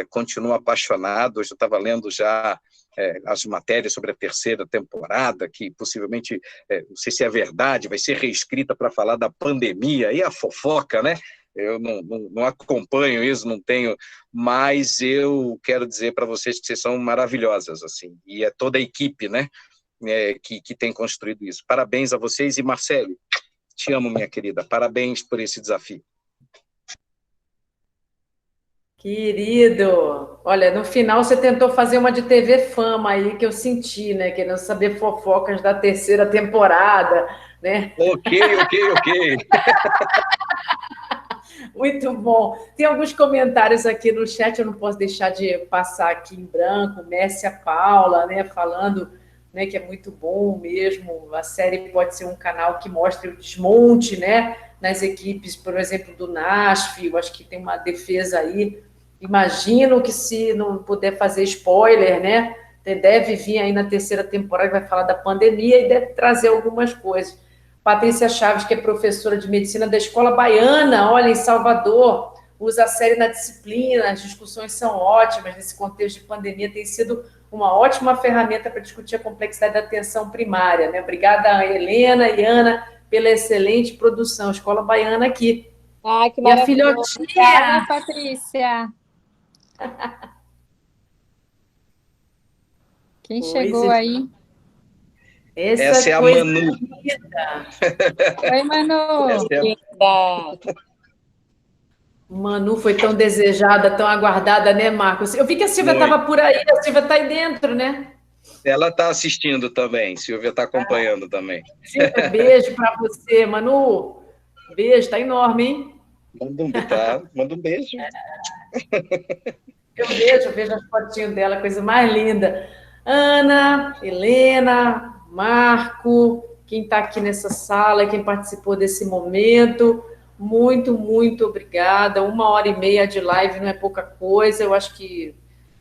continuo apaixonado. Hoje eu estava lendo já as matérias sobre a terceira temporada, que possivelmente, não sei se é verdade, vai ser reescrita para falar da pandemia, e a fofoca, né? Eu não acompanho isso, não tenho, mas eu quero dizer para vocês que vocês são maravilhosas, assim, e é toda a equipe, né, que tem construído isso. Parabéns a vocês, e Marcelo, te amo, minha querida, parabéns por esse desafio. Querido, olha, no final você tentou fazer uma de TV Fama aí, que eu senti, né? Querendo saber fofocas da terceira temporada, né? Ok. Muito bom. Tem alguns comentários aqui no chat, eu não posso deixar de passar aqui em branco. Mércia Paula, né, falando, né, que é muito bom mesmo. A série pode ser um canal que mostre o desmonte, né, nas equipes, por exemplo, do NASF. Eu acho que tem uma defesa aí. Imagino que, se não puder fazer spoiler, né, deve vir aí na terceira temporada, vai falar da pandemia e deve trazer algumas coisas. Patrícia Chaves, que é professora de medicina da Escola Baiana, olha, em Salvador, usa a série na disciplina, as discussões são ótimas, nesse contexto de pandemia tem sido uma ótima ferramenta para discutir a complexidade da atenção primária, né? Obrigada, Helena e Ana, pela excelente produção. Escola Baiana aqui. Ai, que e a maravilhoso. filhotinha. Obrigada, Patrícia. Quem chegou aí? Essa é a Manu. Oi, Manu. Manu foi tão desejada, tão aguardada, né, Marcos? Eu vi que a Silvia estava por aí, a Silvia está aí dentro, né? Ela está assistindo também, Silvia está acompanhando também. Um beijo para você, Manu. Beijo, está enorme, hein? Manda um beijo. Eu vejo as fotinhas dela, coisa mais linda. Ana, Helena, Marco, quem está aqui nessa sala, quem participou desse momento, muito, muito obrigada. 1h30 de live não é pouca coisa, eu acho que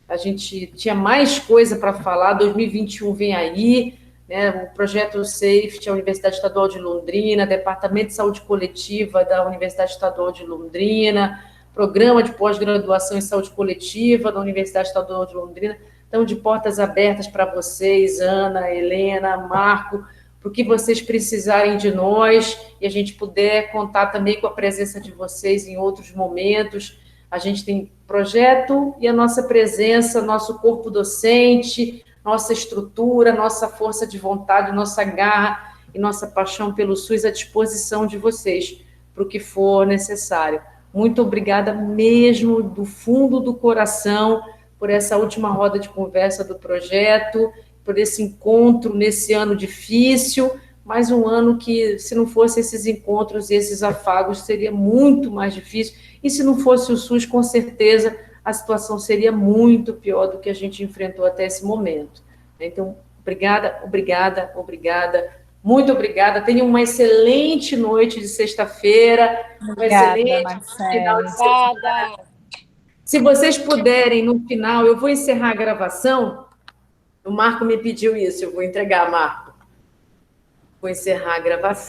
a gente tinha mais coisa para falar. 2021 vem aí, né? O projeto Safety, a Universidade Estadual de Londrina, Departamento de Saúde Coletiva da Universidade Estadual de Londrina, Programa de Pós-Graduação em Saúde Coletiva da Universidade Estadual de Londrina. Estão de portas abertas para vocês, Ana, Helena, Marco, para o que vocês precisarem de nós, e a gente puder contar também com a presença de vocês em outros momentos. A gente tem projeto e a nossa presença, nosso corpo docente, nossa estrutura, nossa força de vontade, nossa garra e nossa paixão pelo SUS à disposição de vocês, para o que for necessário. Muito obrigada mesmo, do fundo do coração, por essa última roda de conversa do projeto, por esse encontro nesse ano difícil, mas um ano que, se não fosse esses encontros e esses afagos, seria muito mais difícil, e se não fosse o SUS, com certeza, a situação seria muito pior do que a gente enfrentou até esse momento. Então, obrigada, obrigada, obrigada, muito obrigada. Tenham uma excelente noite de sexta-feira, um excelente final de semana. Se vocês puderem, no final, eu vou encerrar a gravação. O Marco me pediu isso, eu vou entregar, Marco. Vou encerrar a gravação.